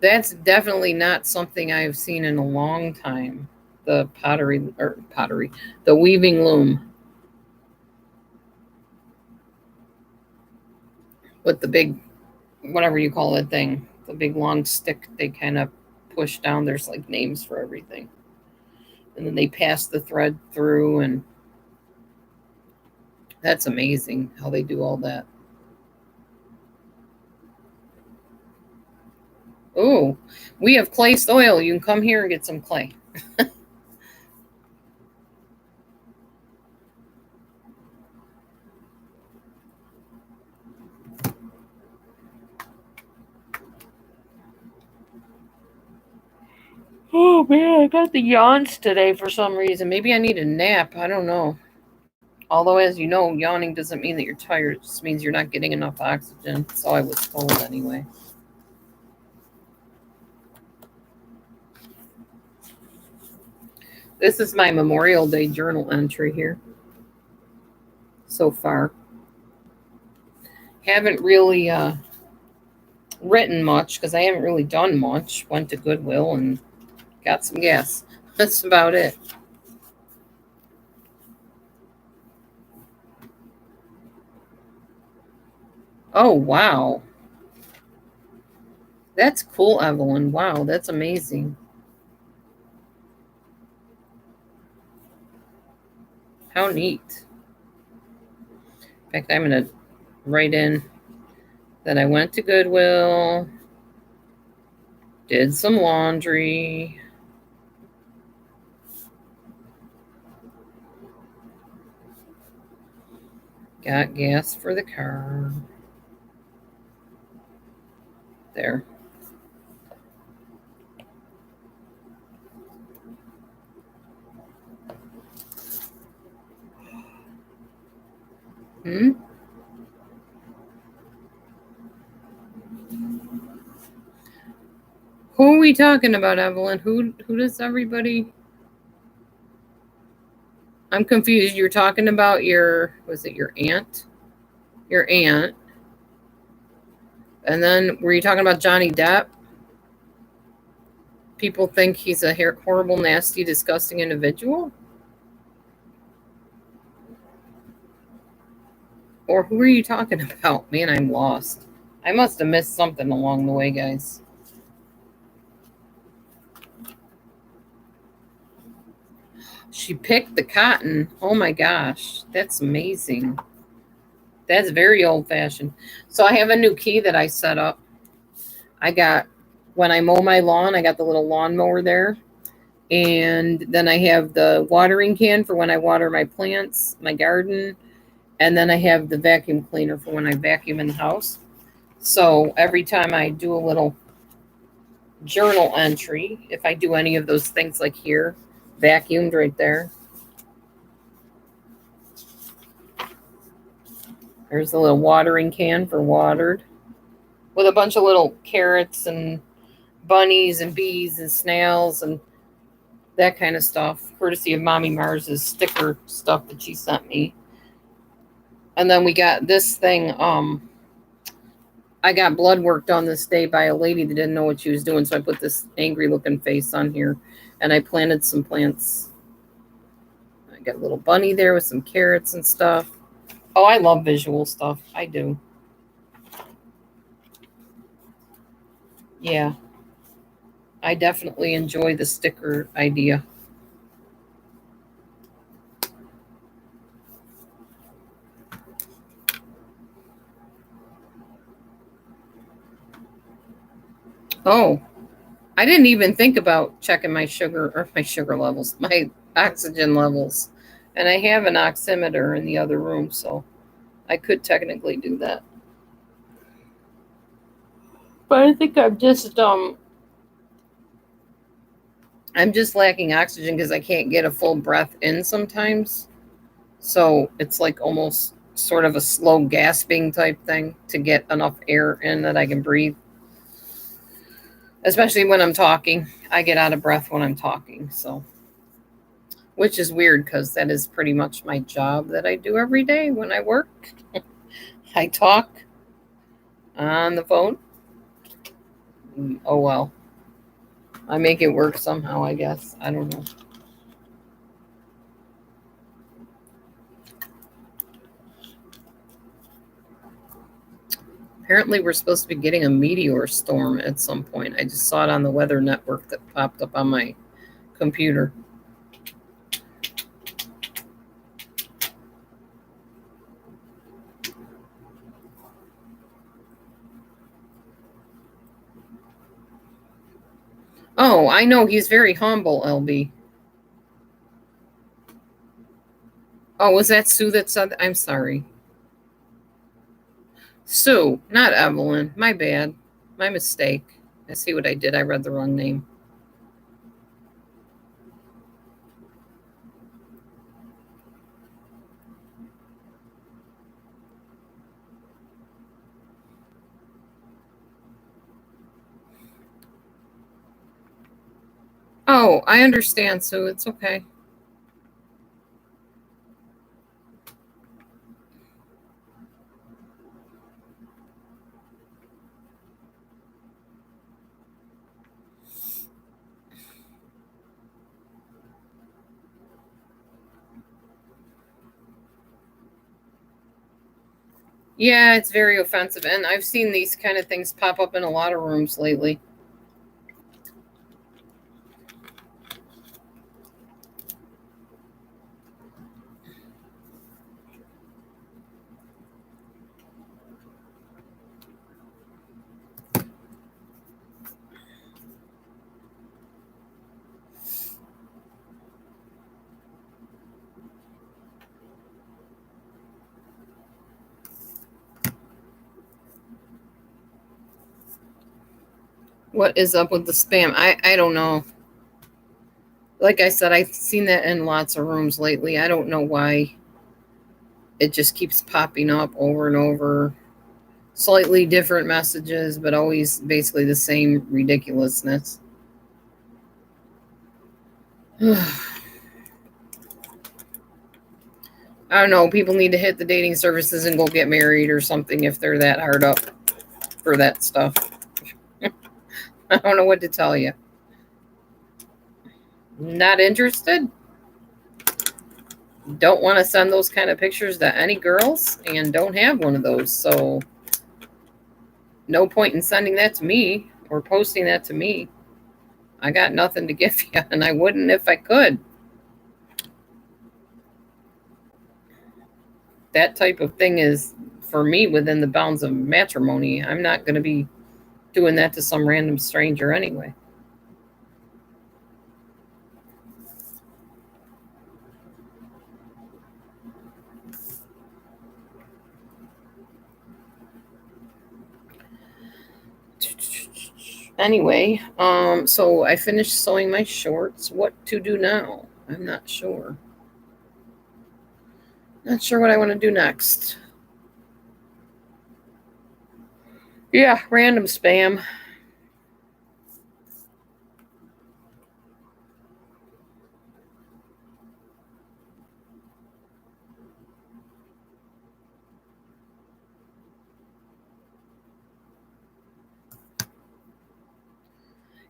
That's definitely not something I've seen in a long time. The pottery, the weaving loom with the big, whatever you call that thing, the big long stick they kind of push down. There's like names for everything. And then they pass the thread through, and that's amazing how they do all that. Oh, we have clay soil. You can come here and get some clay. Oh man, I got the yawns today for some reason. Maybe I need a nap. I don't know. Although, as you know, yawning doesn't mean that you're tired. It just means you're not getting enough oxygen. So I was told anyway. This is my Memorial Day journal entry here so far. Haven't really written much because I haven't really done much. Went to Goodwill and got some gas. That's about it. Oh, wow. That's cool, Evelyn. Wow, that's amazing. How neat. In fact, I'm going to write in that I went to Goodwill, did some laundry, got gas for the car. There. Hmm? Who are we talking about, Evelyn? Who does everybody? I'm confused. You're talking about was it your aunt? Your aunt. And then were you talking about Johnny Depp? People think he's a horrible, nasty, disgusting individual? Or who are you talking about? Man, I'm lost. I must have missed something along the way, guys. She picked the cotton. Oh my gosh, that's amazing. That's very old fashioned. So I have a new key that I set up. I got, when I mow my lawn, I got the little lawnmower there. And then I have the watering can for when I water my plants, my garden. And then I have the vacuum cleaner for when I vacuum in the house. So every time I do a little journal entry, if I do any of those things like here, vacuumed right there. There's a little watering can for watered with a bunch of little carrots and bunnies and bees and snails and that kind of stuff, courtesy of Mommy Mars's sticker stuff that she sent me. And then we got this thing. I got blood work done this day by a lady that didn't know what she was doing, so I put this angry looking face on here, and I planted some plants. I got a little bunny there with some carrots and stuff. Oh, I love visual stuff. I do. Yeah, I definitely enjoy the sticker idea. Oh, I didn't even think about checking my sugar levels, my oxygen levels. And I have an oximeter in the other room, so I could technically do that. But I think I'm just lacking oxygen because I can't get a full breath in sometimes. So it's like almost sort of a slow gasping type thing to get enough air in that I can breathe. Especially when I'm talking. I get out of breath when I'm talking, so which is weird because that is pretty much my job that I do every day when I work. I talk on the phone. Oh well. I make it work somehow, I guess. I don't know. Apparently, we're supposed to be getting a meteor storm at some point. I just saw it on the weather network that popped up on my computer. Oh, I know he's very humble, LB. Oh, was that Sue that said that? I'm sorry. Sue, not Evelyn. My bad. My mistake. I see what I did. I read the wrong name. Oh, I understand, Sue. It's okay. Yeah, it's very offensive. And I've seen these kind of things pop up in a lot of rooms lately. What is up with the spam? I don't know. Like I said, I've seen that in lots of rooms lately. I don't know why it just keeps popping up over and over. Slightly different messages, but always basically the same ridiculousness. I don't know. People need to hit the dating services and go get married or something if they're that hard up for that stuff. I don't know what to tell you. Not interested? Don't want to send those kind of pictures to any girls and don't have one of those. So, no point in sending that to me or posting that to me. I got nothing to give you, and I wouldn't if I could. That type of thing is, for me, within the bounds of matrimony. I'm not going to be doing that to some random stranger anyway. Anyway, so I finished sewing my shorts. What to do now? I'm not sure. Not sure what I want to do next. Yeah, random spam.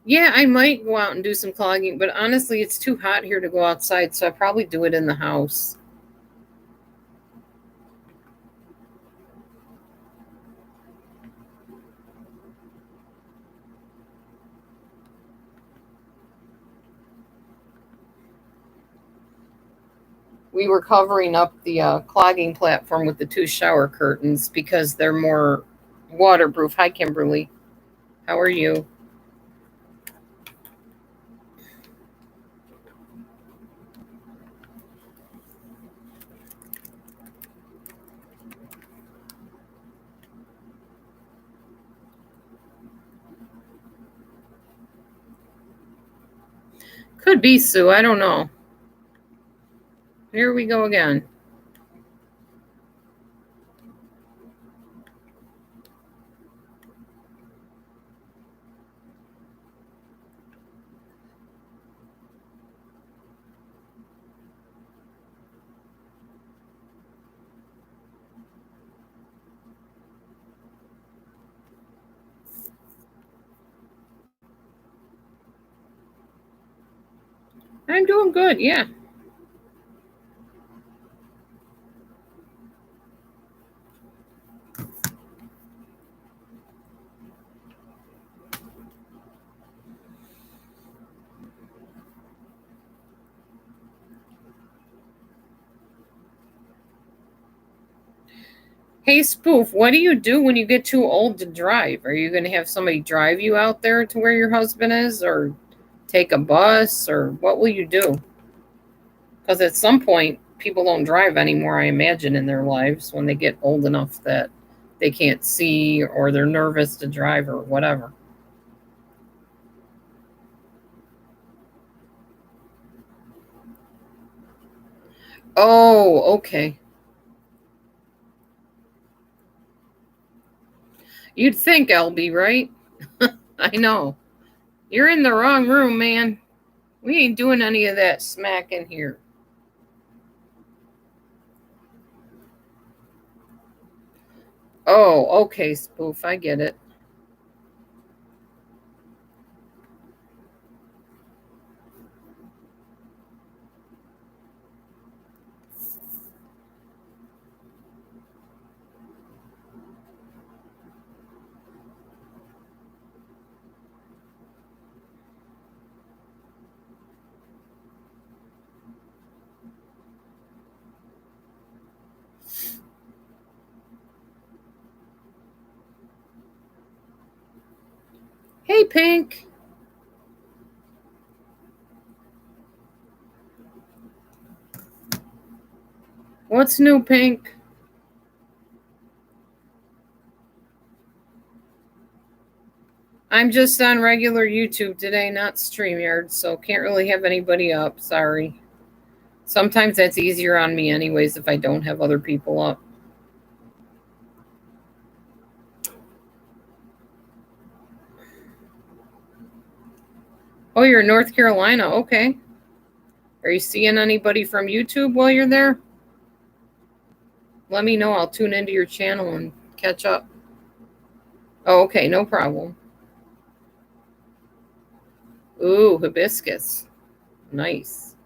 Yeah, I might go out and do some clogging, but honestly, it's too hot here to go outside, so I probably do it in the house. We were covering up the clogging platform with the two shower curtains because they're more waterproof. Hi, Kimberly. How are you? Could be Sue. I don't know. Here we go again. I'm doing good. Yeah. Hey, Spoof, what do you do when you get too old to drive? Are you going to have somebody drive you out there to where your husband is, or take a bus, or what will you do? Because at some point, people don't drive anymore, I imagine, in their lives when they get old enough that they can't see or they're nervous to drive or whatever. Oh, okay. You'd think, LB, right? I know. You're in the wrong room, man. We ain't doing any of that smack in here. Oh, okay, Spoof. I get it. Hey, Pink. What's new, Pink? I'm just on regular YouTube today, not StreamYard, so can't really have anybody up. Sorry. Sometimes that's easier on me, anyways, if I don't have other people up. Oh, you're in North Carolina. Okay. Are you seeing anybody from YouTube while you're there? Let me know. I'll tune into your channel and catch up. Oh, okay. No problem. Ooh, hibiscus. Nice.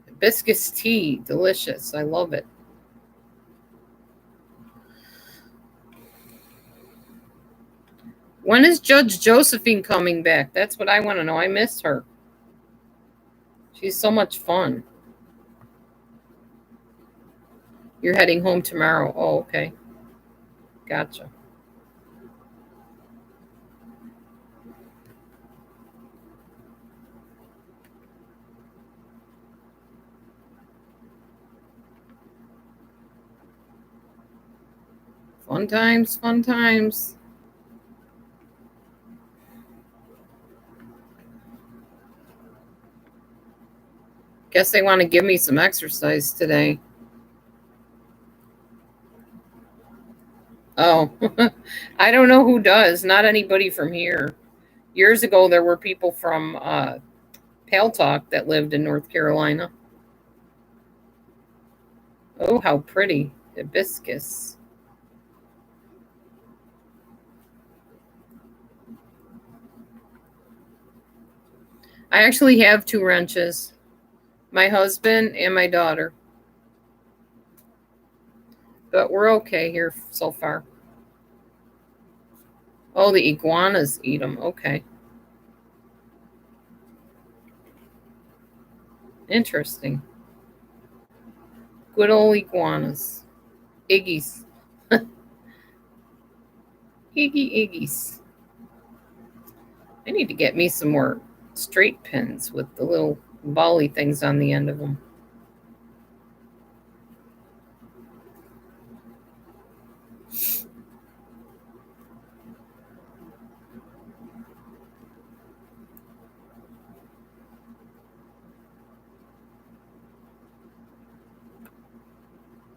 Hibiscus tea. Delicious. I love it. When is Judge Josephine coming back? That's what I want to know. I miss her. She's so much fun. You're heading home tomorrow. Oh, okay. Gotcha. Fun times, fun times. Guess they want to give me some exercise today. Oh, I don't know who does. Not anybody from here. Years ago, there were people from Pale Talk that lived in North Carolina. Oh, how pretty. Hibiscus. I actually have two wrenches, my husband and my daughter. But we're okay here so far. Oh, the iguanas eat them. Okay. Interesting. Good old iguanas. Iggies. Iggies. I need to get me some more straight pins with the little bally things on the end of them.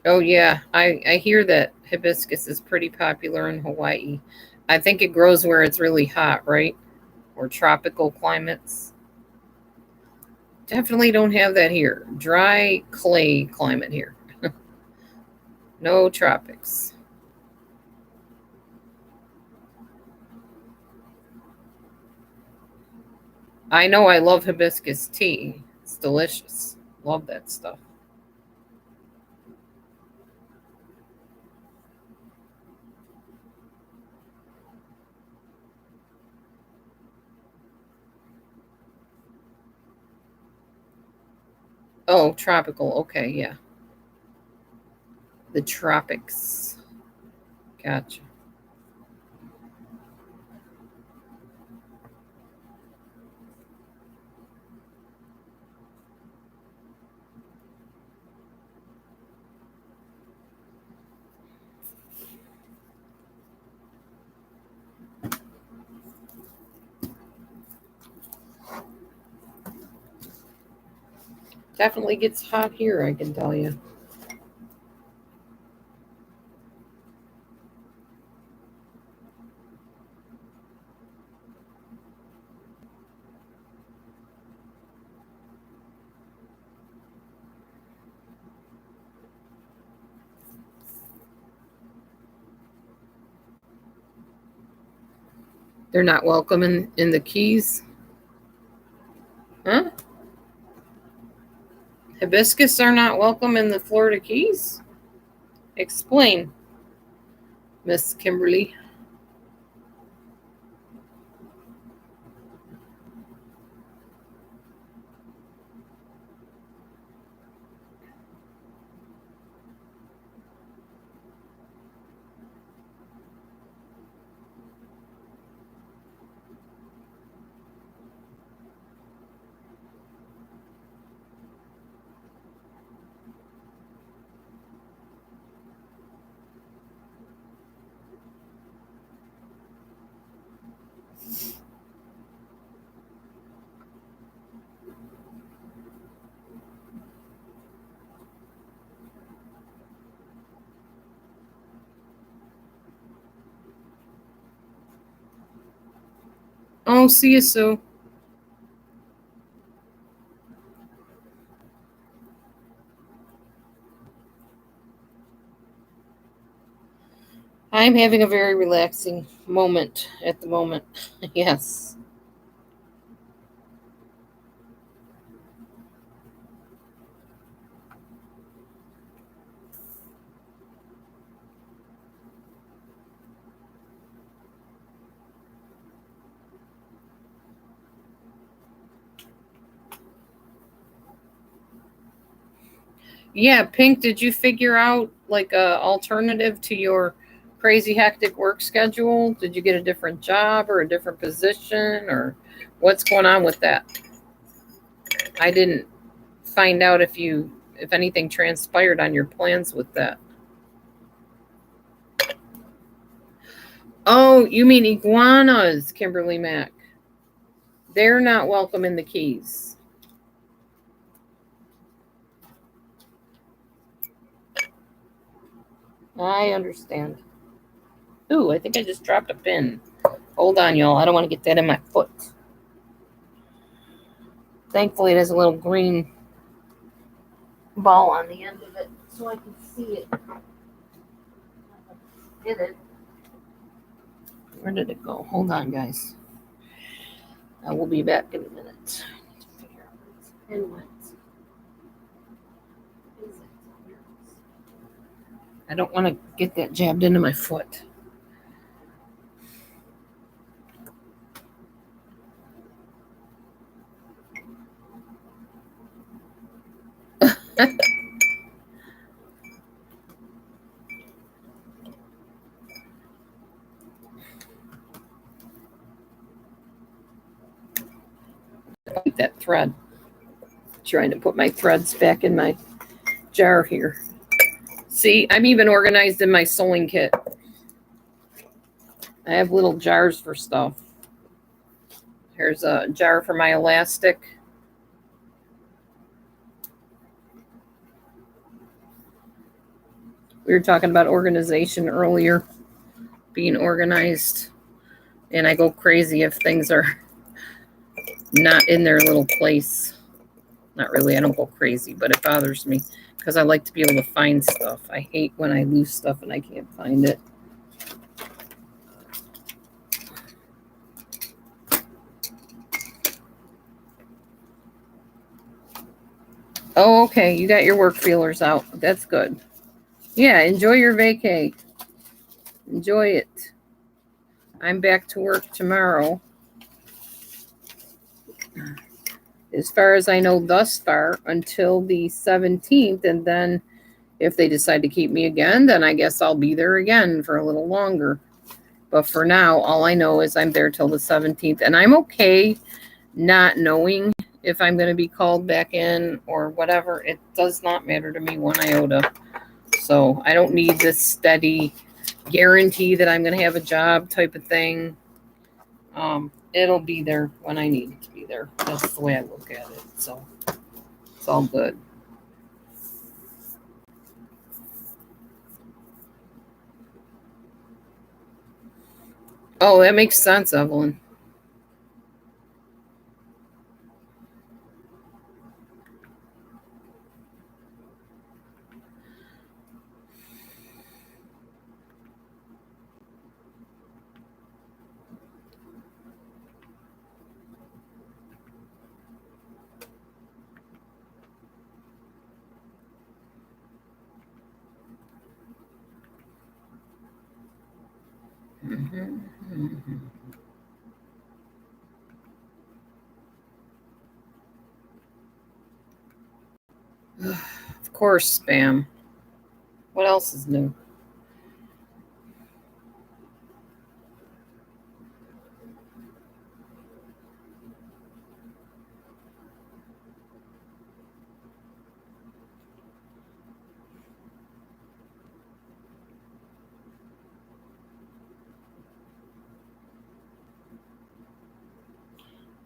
Oh yeah, I hear that hibiscus is pretty popular in Hawaii. I think it grows where it's really hot, right? Or tropical climates. Definitely don't have that here. Dry clay climate here. No tropics. I know I love hibiscus tea. It's delicious. Love that stuff. Oh, tropical. Okay, yeah. The tropics. Gotcha. Definitely gets hot here, I can tell you. They're not welcome in the Keys? Huh? Hibiscus are not welcome in the Florida Keys? Explain, Miss Kimberly. Oh, see you, Sue. I'm having a very relaxing moment at the moment. Yes. Yeah, Pink, did you figure out like a alternative to your crazy hectic work schedule? Did you get a different job or a different position or what's going on with that? I didn't find out if anything transpired on your plans with that. Oh, you mean iguanas, Kimberly Mack. They're not welcome in the Keys. I understand. Ooh, I think I just dropped a pin. Hold on, y'all. I don't want to get that in my foot. Thankfully, it has a little green ball on the end of it so I can see it. Did it? Where did it go? Hold on, guys. I will be back in a minute. I don't want to get that jabbed into my foot. That thread. Trying to put my threads back in my jar here. See, I'm even organized in my sewing kit. I have little jars for stuff. Here's a jar for my elastic. We were talking about organization earlier, being organized. And I go crazy if things are not in their little place. Not really, I don't go crazy, but it bothers me because I like to be able to find stuff. I hate when I lose stuff and I can't find it. Oh, okay. You got your work feelers out. That's good. Yeah, enjoy your vacay. Enjoy it. I'm back to work tomorrow. As far as I know thus far, until the 17th. And then if they decide to keep me again, then I guess I'll be there again for a little longer. But for now, all I know is I'm there till the 17th. And I'm okay not knowing if I'm going to be called back in or whatever. It does not matter to me one iota. So I don't need this steady guarantee that I'm going to have a job type of thing. It'll be there when I need it to be there. That's the way I look at it. So it's all good. Oh, that makes sense, Evelyn. Of course, spam. What else is new?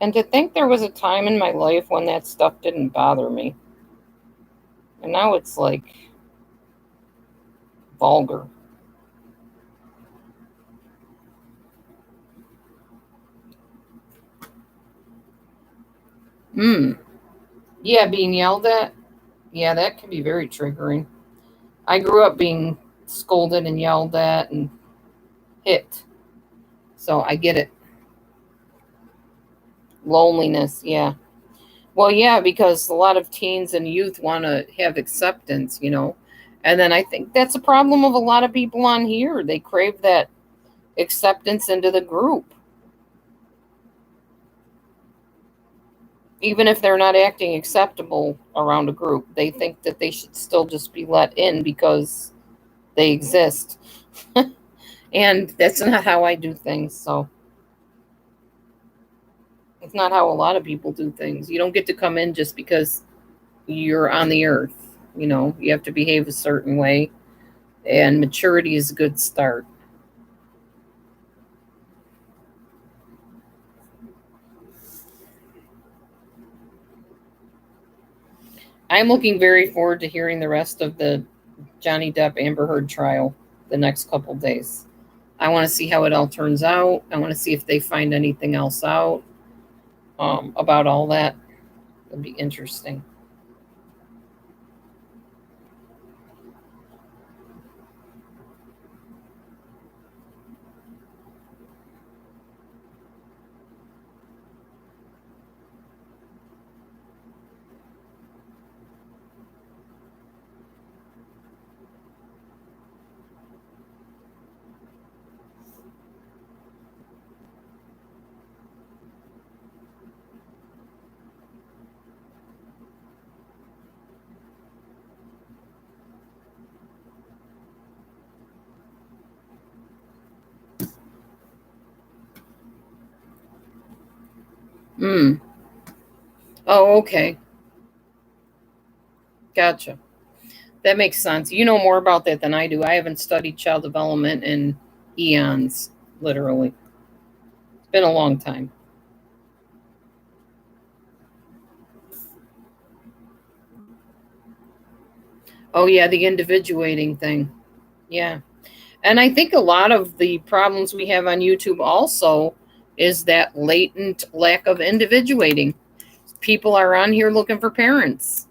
And to think there was a time in my life when that stuff didn't bother me. And now it's like vulgar. Hmm. Yeah, being yelled at. Yeah, that can be very triggering. I grew up being scolded and yelled at and hit. So I get it. Loneliness, yeah. Well, yeah, because a lot of teens and youth want to have acceptance. And then I think that's a problem of a lot of people on here. They crave that acceptance into the group. Even if they're not acting acceptable around a group, they think that they should still just be let in because they exist. And that's not how I do things. So it's not how a lot of people do things. You don't get to come in just because you're on the earth. You have to behave a certain way, and maturity is a good start. I'm looking very forward to hearing the rest of the Johnny Depp Amber Heard trial the next couple days. I want to see how it all turns out. I want to see if they find anything else out about all that. It'll be interesting. Hmm. Oh, okay. Gotcha. That makes sense. You know more about that than I do. I haven't studied child development in eons, literally. It's been a long time. Oh, yeah, the individuating thing. Yeah. And I think a lot of the problems we have on YouTube also is that latent lack of individuating. People are on here looking for parents.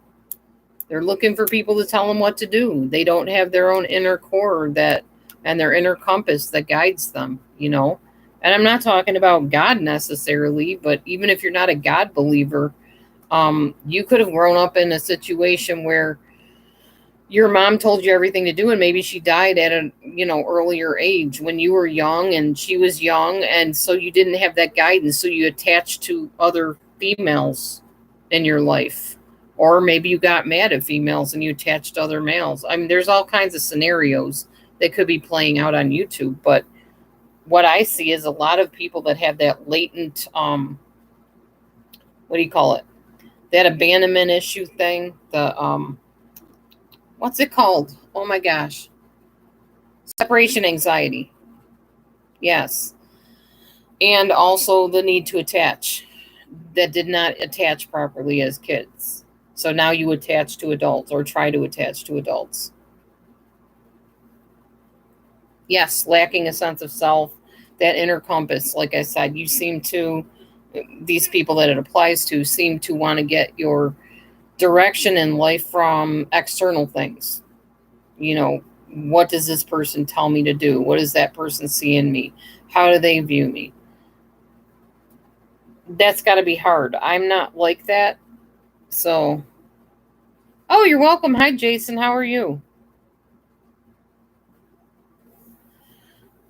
They're looking for people to tell them what to do. They don't have their own inner core that and their inner compass that guides them. And I'm not talking about God necessarily, but even if you're not a God believer, you could have grown up in a situation where your mom told you everything to do, and maybe she died at a earlier age when you were young and she was young, and so you didn't have that guidance, so you attached to other females in your life. Or maybe you got mad at females and you attached to other males. I mean, there's all kinds of scenarios that could be playing out on YouTube, but what I see is a lot of people that have that latent what do you call it, that abandonment issue thing, the what's it called? Oh my gosh. Separation anxiety. Yes. And also the need to attach that did not attach properly as kids. So now you attach to adults or try to attach to adults. Yes, lacking a sense of self, that inner compass, like I said, these people that it applies to seem to want to get your direction in life from external things. You know, what does this person tell me to do? What does that person see in me? How do they view me? That's got to be hard. I'm not like that. So, oh, you're welcome. Hi, Jason. How are you?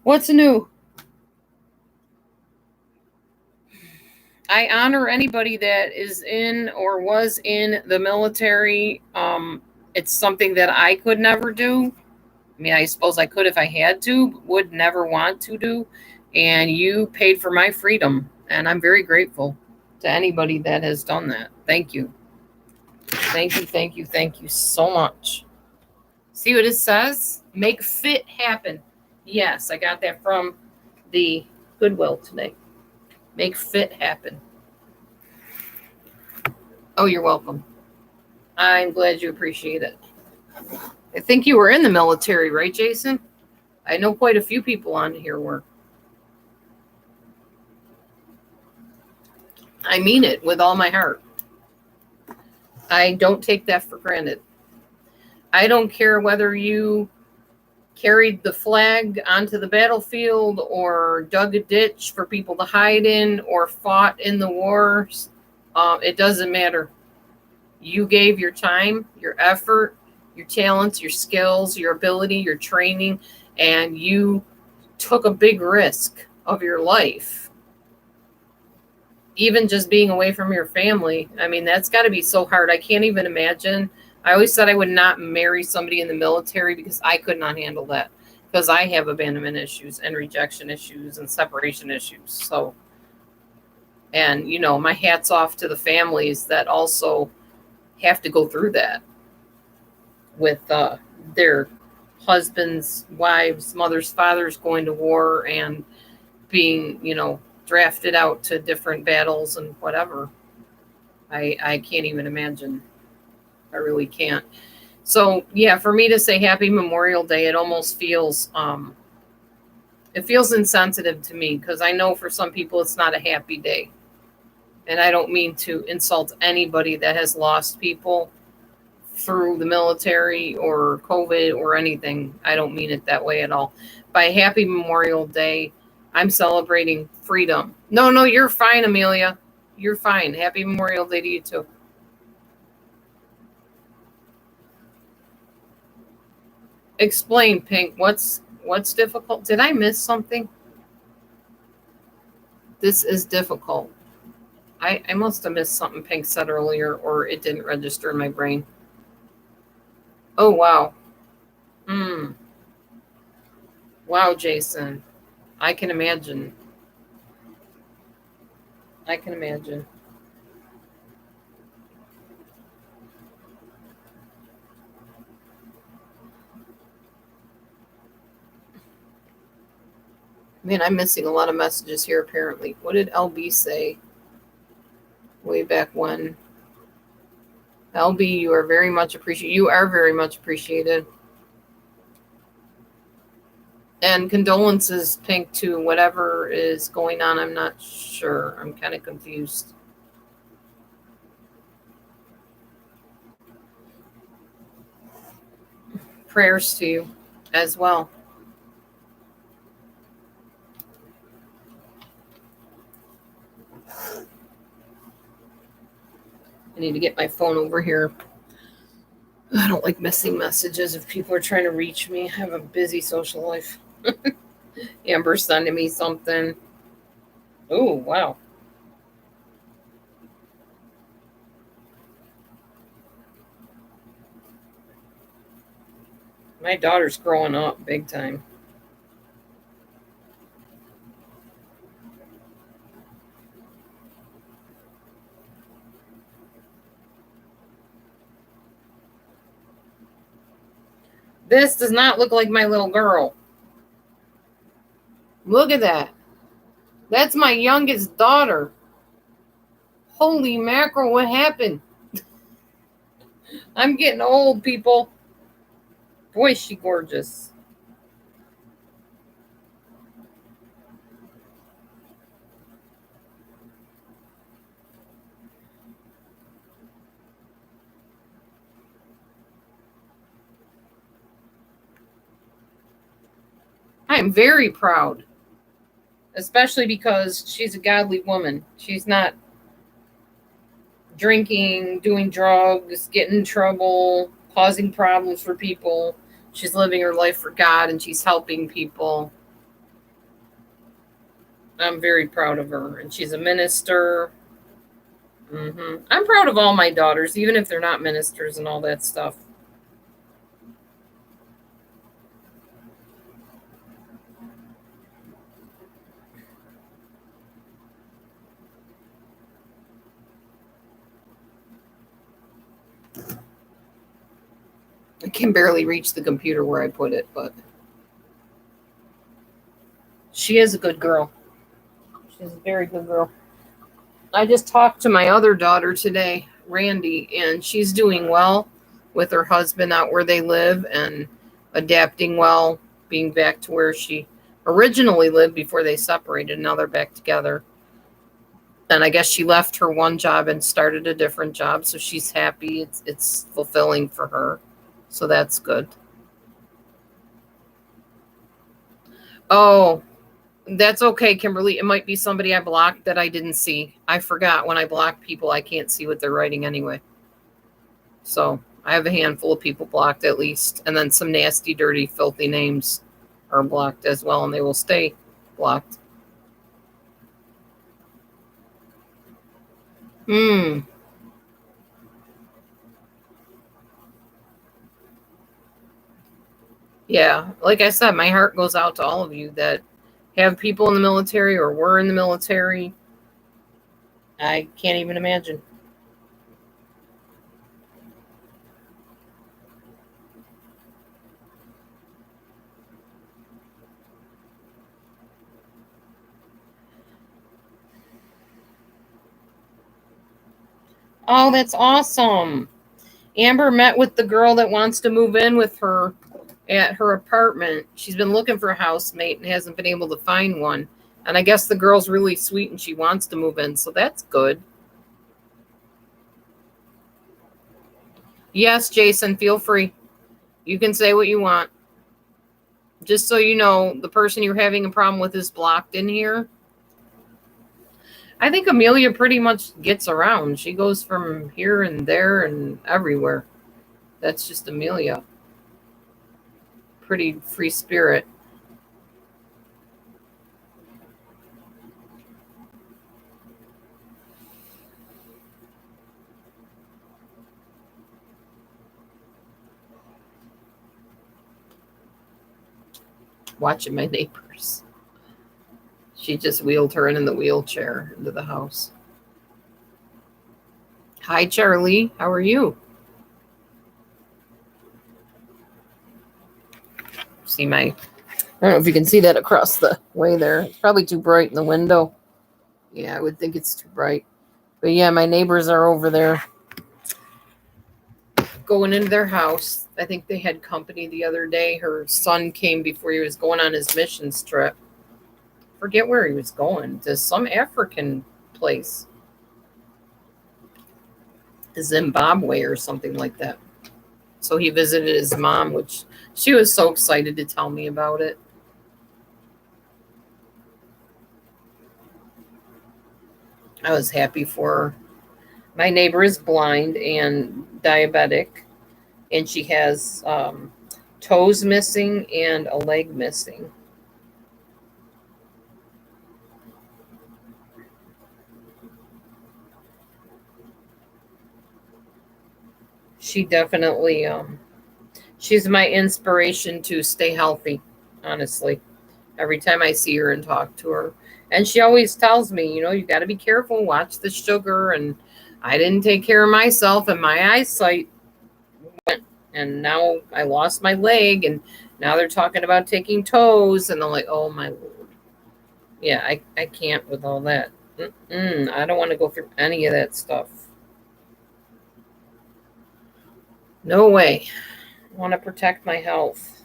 What's new? I honor anybody that is in or was in the military. It's something that I could never do. I mean, I suppose I could if I had to, but would never want to do. And you paid for my freedom, and I'm very grateful to anybody that has done that. Thank you. Thank you, thank you, thank you so much. See what it says? Make fit happen. Yes, I got that from the Goodwill today. Make fit happen. Oh, you're welcome. I'm glad you appreciate it. I think you were in the military, right, Jason? I know quite a few people on here were. I mean it with all my heart. I don't take that for granted. I don't care whether you carried the flag onto the battlefield or dug a ditch for people to hide in or fought in the wars. It doesn't matter. You gave your time, your effort, your talents, your skills, your ability, your training, and you took a big risk of your life. Even just being away from your family, I mean, that's got to be so hard. I can't even imagine. I always said I would not marry somebody in the military because I could not handle that, because I have abandonment issues and rejection issues and separation issues. So, and my hat's off to the families that also have to go through that with their husbands, wives, mothers, fathers going to war and being, drafted out to different battles and whatever. I can't even imagine. I really can't. So yeah, for me to say Happy Memorial Day, it almost feels it feels insensitive to me, because I know for some people it's not a happy day. And I don't mean to insult anybody that has lost people through the military or COVID or anything. I don't mean it that way at all. By Happy Memorial Day, I'm celebrating freedom. No, you're fine, Amelia. You're fine. Happy Memorial Day to you too. Explain, Pink. What's difficult? Did I miss something? This is difficult. I must have missed something Pink said earlier, or it didn't register in my brain. Oh, wow. Hmm. Wow, Jason. I can imagine. I can imagine. Man, I'm missing a lot of messages here, apparently. What did LB say way back when? LB, you are very much appreciated. You are very much appreciated. And condolences, Pink, to whatever is going on. I'm not sure. I'm kind of confused. Prayers to you as well. I need to get my phone over here. I don't like missing messages if people are trying to reach me. I have a busy social life. Amber sending me something. Oh, wow. My daughter's growing up big time. This does not look like my little girl. Look at that. That's my youngest daughter. Holy mackerel, what happened? I'm getting old, people. Boy, is she gorgeous. I am very proud, especially because she's a godly woman. She's not drinking, doing drugs, getting in trouble, causing problems for people. She's living her life for God and she's helping people. I'm very proud of her. And she's a minister. I'm proud of all my daughters, even if they're not ministers and all that stuff. I can barely reach the computer where I put it, but she is a good girl. She's a very good girl. I just talked to my other daughter today, Randy, and she's doing well with her husband out where they live and adapting well, being back to where she originally lived before they separated. Now they're back together. And I guess she left her one job and started a different job, so she's happy. It's fulfilling for her. So that's good. Oh, that's okay, Kimberly. It might be somebody I blocked that I didn't see. I forgot when I block people, I can't see what they're writing anyway. So I have a handful of people blocked at least. And then some nasty, dirty, filthy names are blocked as well, and they will stay blocked. Hmm. Yeah. Like I said, my heart goes out to all of you that have people in the military or were in the military. I can't even imagine. Oh, that's awesome. Amber met with the girl that wants to move in with her at her apartment. She's been looking for a housemate and hasn't been able to find one. And I guess the girl's really sweet and she wants to move in, so that's good. Yes, Jason, feel free. You can say what you want. Just so you know, the person you're having a problem with is blocked in here. I think Amelia pretty much gets around. She goes from here and there and everywhere. That's just Amelia. Pretty free spirit. Watching my neighbors. She just wheeled her in the wheelchair into the house. Hi, Charlie. How are you? See my. I don't know if you can see that across the way there. It's probably too bright in the window. Yeah, I would think it's too bright. But yeah, my neighbors are over there going into their house. I think they had company the other day. Her son came before he was going on his missions trip. Forget where he was going, to some African place, Zimbabwe or something like that. So he visited his mom, which she was so excited to tell me about it. I was happy for her. My neighbor is blind and diabetic, and she has toes missing and a leg missing. She definitely, she's my inspiration to stay healthy, honestly. Every time I see her and talk to her. And she always tells me, you got to be careful, watch the sugar. And I didn't take care of myself, and my eyesight went. And now I lost my leg, and now they're talking about taking toes. And I'm like, oh my Lord. Yeah, I can't with all that. I don't want to go through any of that stuff. No way. I want to protect my health.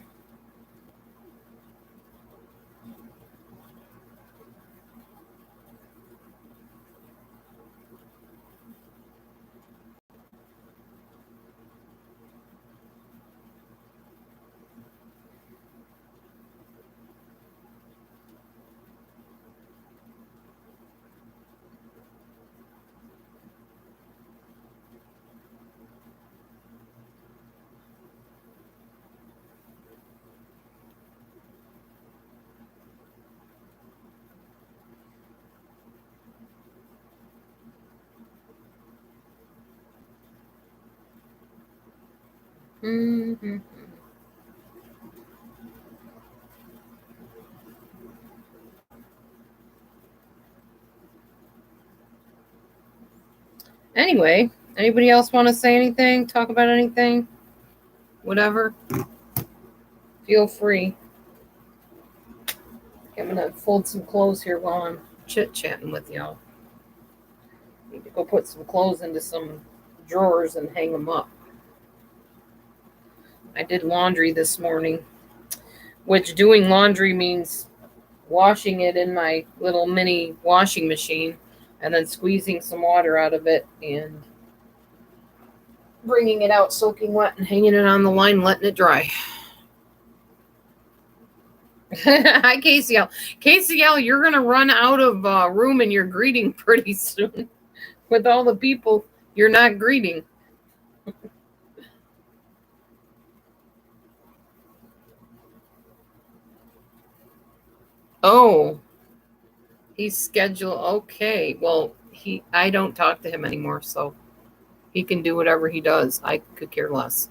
Mm-hmm. Anyway, anybody else want to say anything? Talk about anything? Whatever. Feel free. I'm gonna fold some clothes here while I'm chit chatting with y'all. Need to go put some clothes into some drawers and hang them up. I did laundry this morning, which doing laundry means washing it in my little mini washing machine and then squeezing some water out of it and bringing it out soaking wet and hanging it on the line, letting it dry. Hi, KCL. KCL, you're going to run out of room in your greeting pretty soon with all the people you're not greeting. Oh, he's scheduled. Okay. Well, I don't talk to him anymore, so he can do whatever he does. I could care less.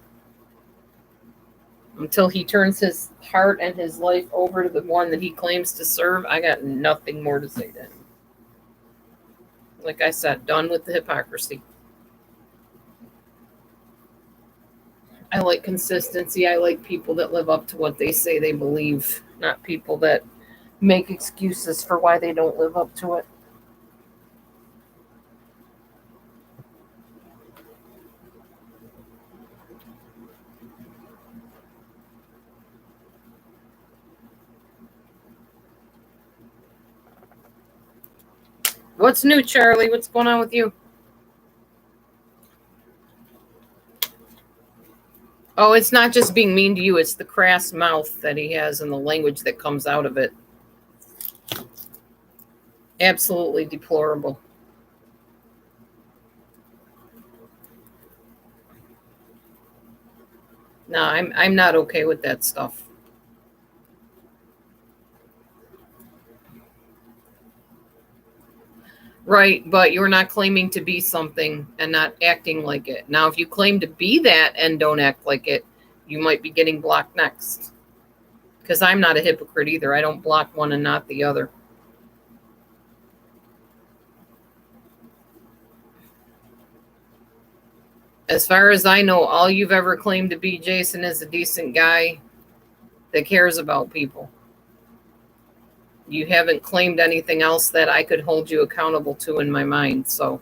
Until he turns his heart and his life over to the one that he claims to serve, I got nothing more to say to him. Like I said, done with the hypocrisy. I like consistency. I like people that live up to what they say they believe, not people that make excuses for why they don't live up to it. What's new, Charlie? What's going on with you? Oh, it's not just being mean to you, it's the crass mouth that he has and the language that comes out of it. Absolutely deplorable. No, I'm not okay with that stuff. Right, but you're not claiming to be something and not acting like it. Now, if you claim to be that and don't act like it, you might be getting blocked next. Because I'm not a hypocrite either. I don't block one and not the other. As far as I know, all you've ever claimed to be, Jason, is a decent guy that cares about people. You haven't claimed anything else that I could hold you accountable to in my mind. So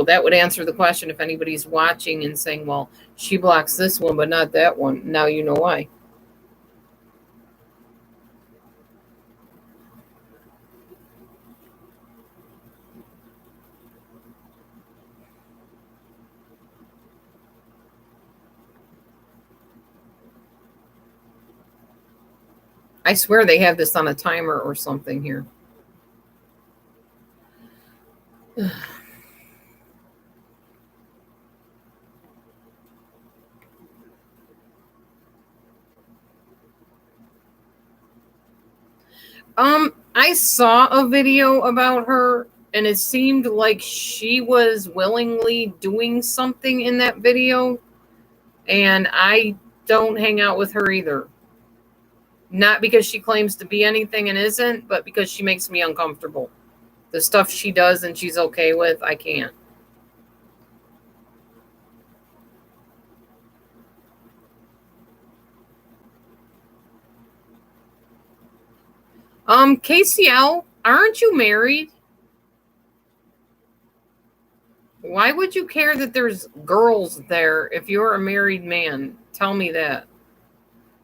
that would answer the question if anybody's watching and saying, well, she blocks this one, but not that one. Now you know why. I swear they have this on a timer or something here. I saw a video about her and it seemed like she was willingly doing something in that video, and I don't hang out with her either. Not because she claims to be anything and isn't, but because she makes me uncomfortable. The stuff she does and she's okay with, I can't. KCL, aren't you married? Why would you care that there's girls there if you're a married man? Tell me that.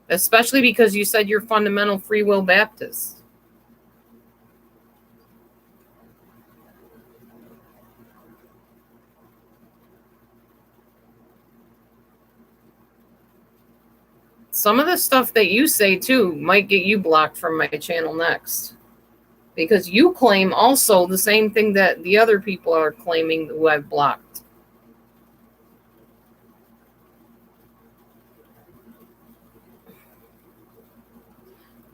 Especially because you said you're fundamental free will Baptist. Some of the stuff that you say too might get you blocked from my channel next. Because you claim also the same thing that the other people are claiming who I've blocked.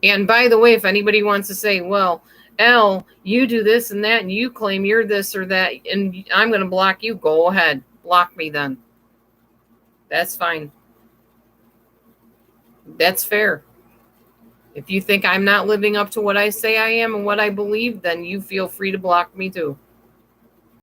And by the way, if anybody wants to say, well, L, you do this and that, and you claim you're this or that, and I'm going to block you. Go ahead. Block me then. That's fine. That's fair. If you think I'm not living up to what I say I am and what I believe, then you feel free to block me too.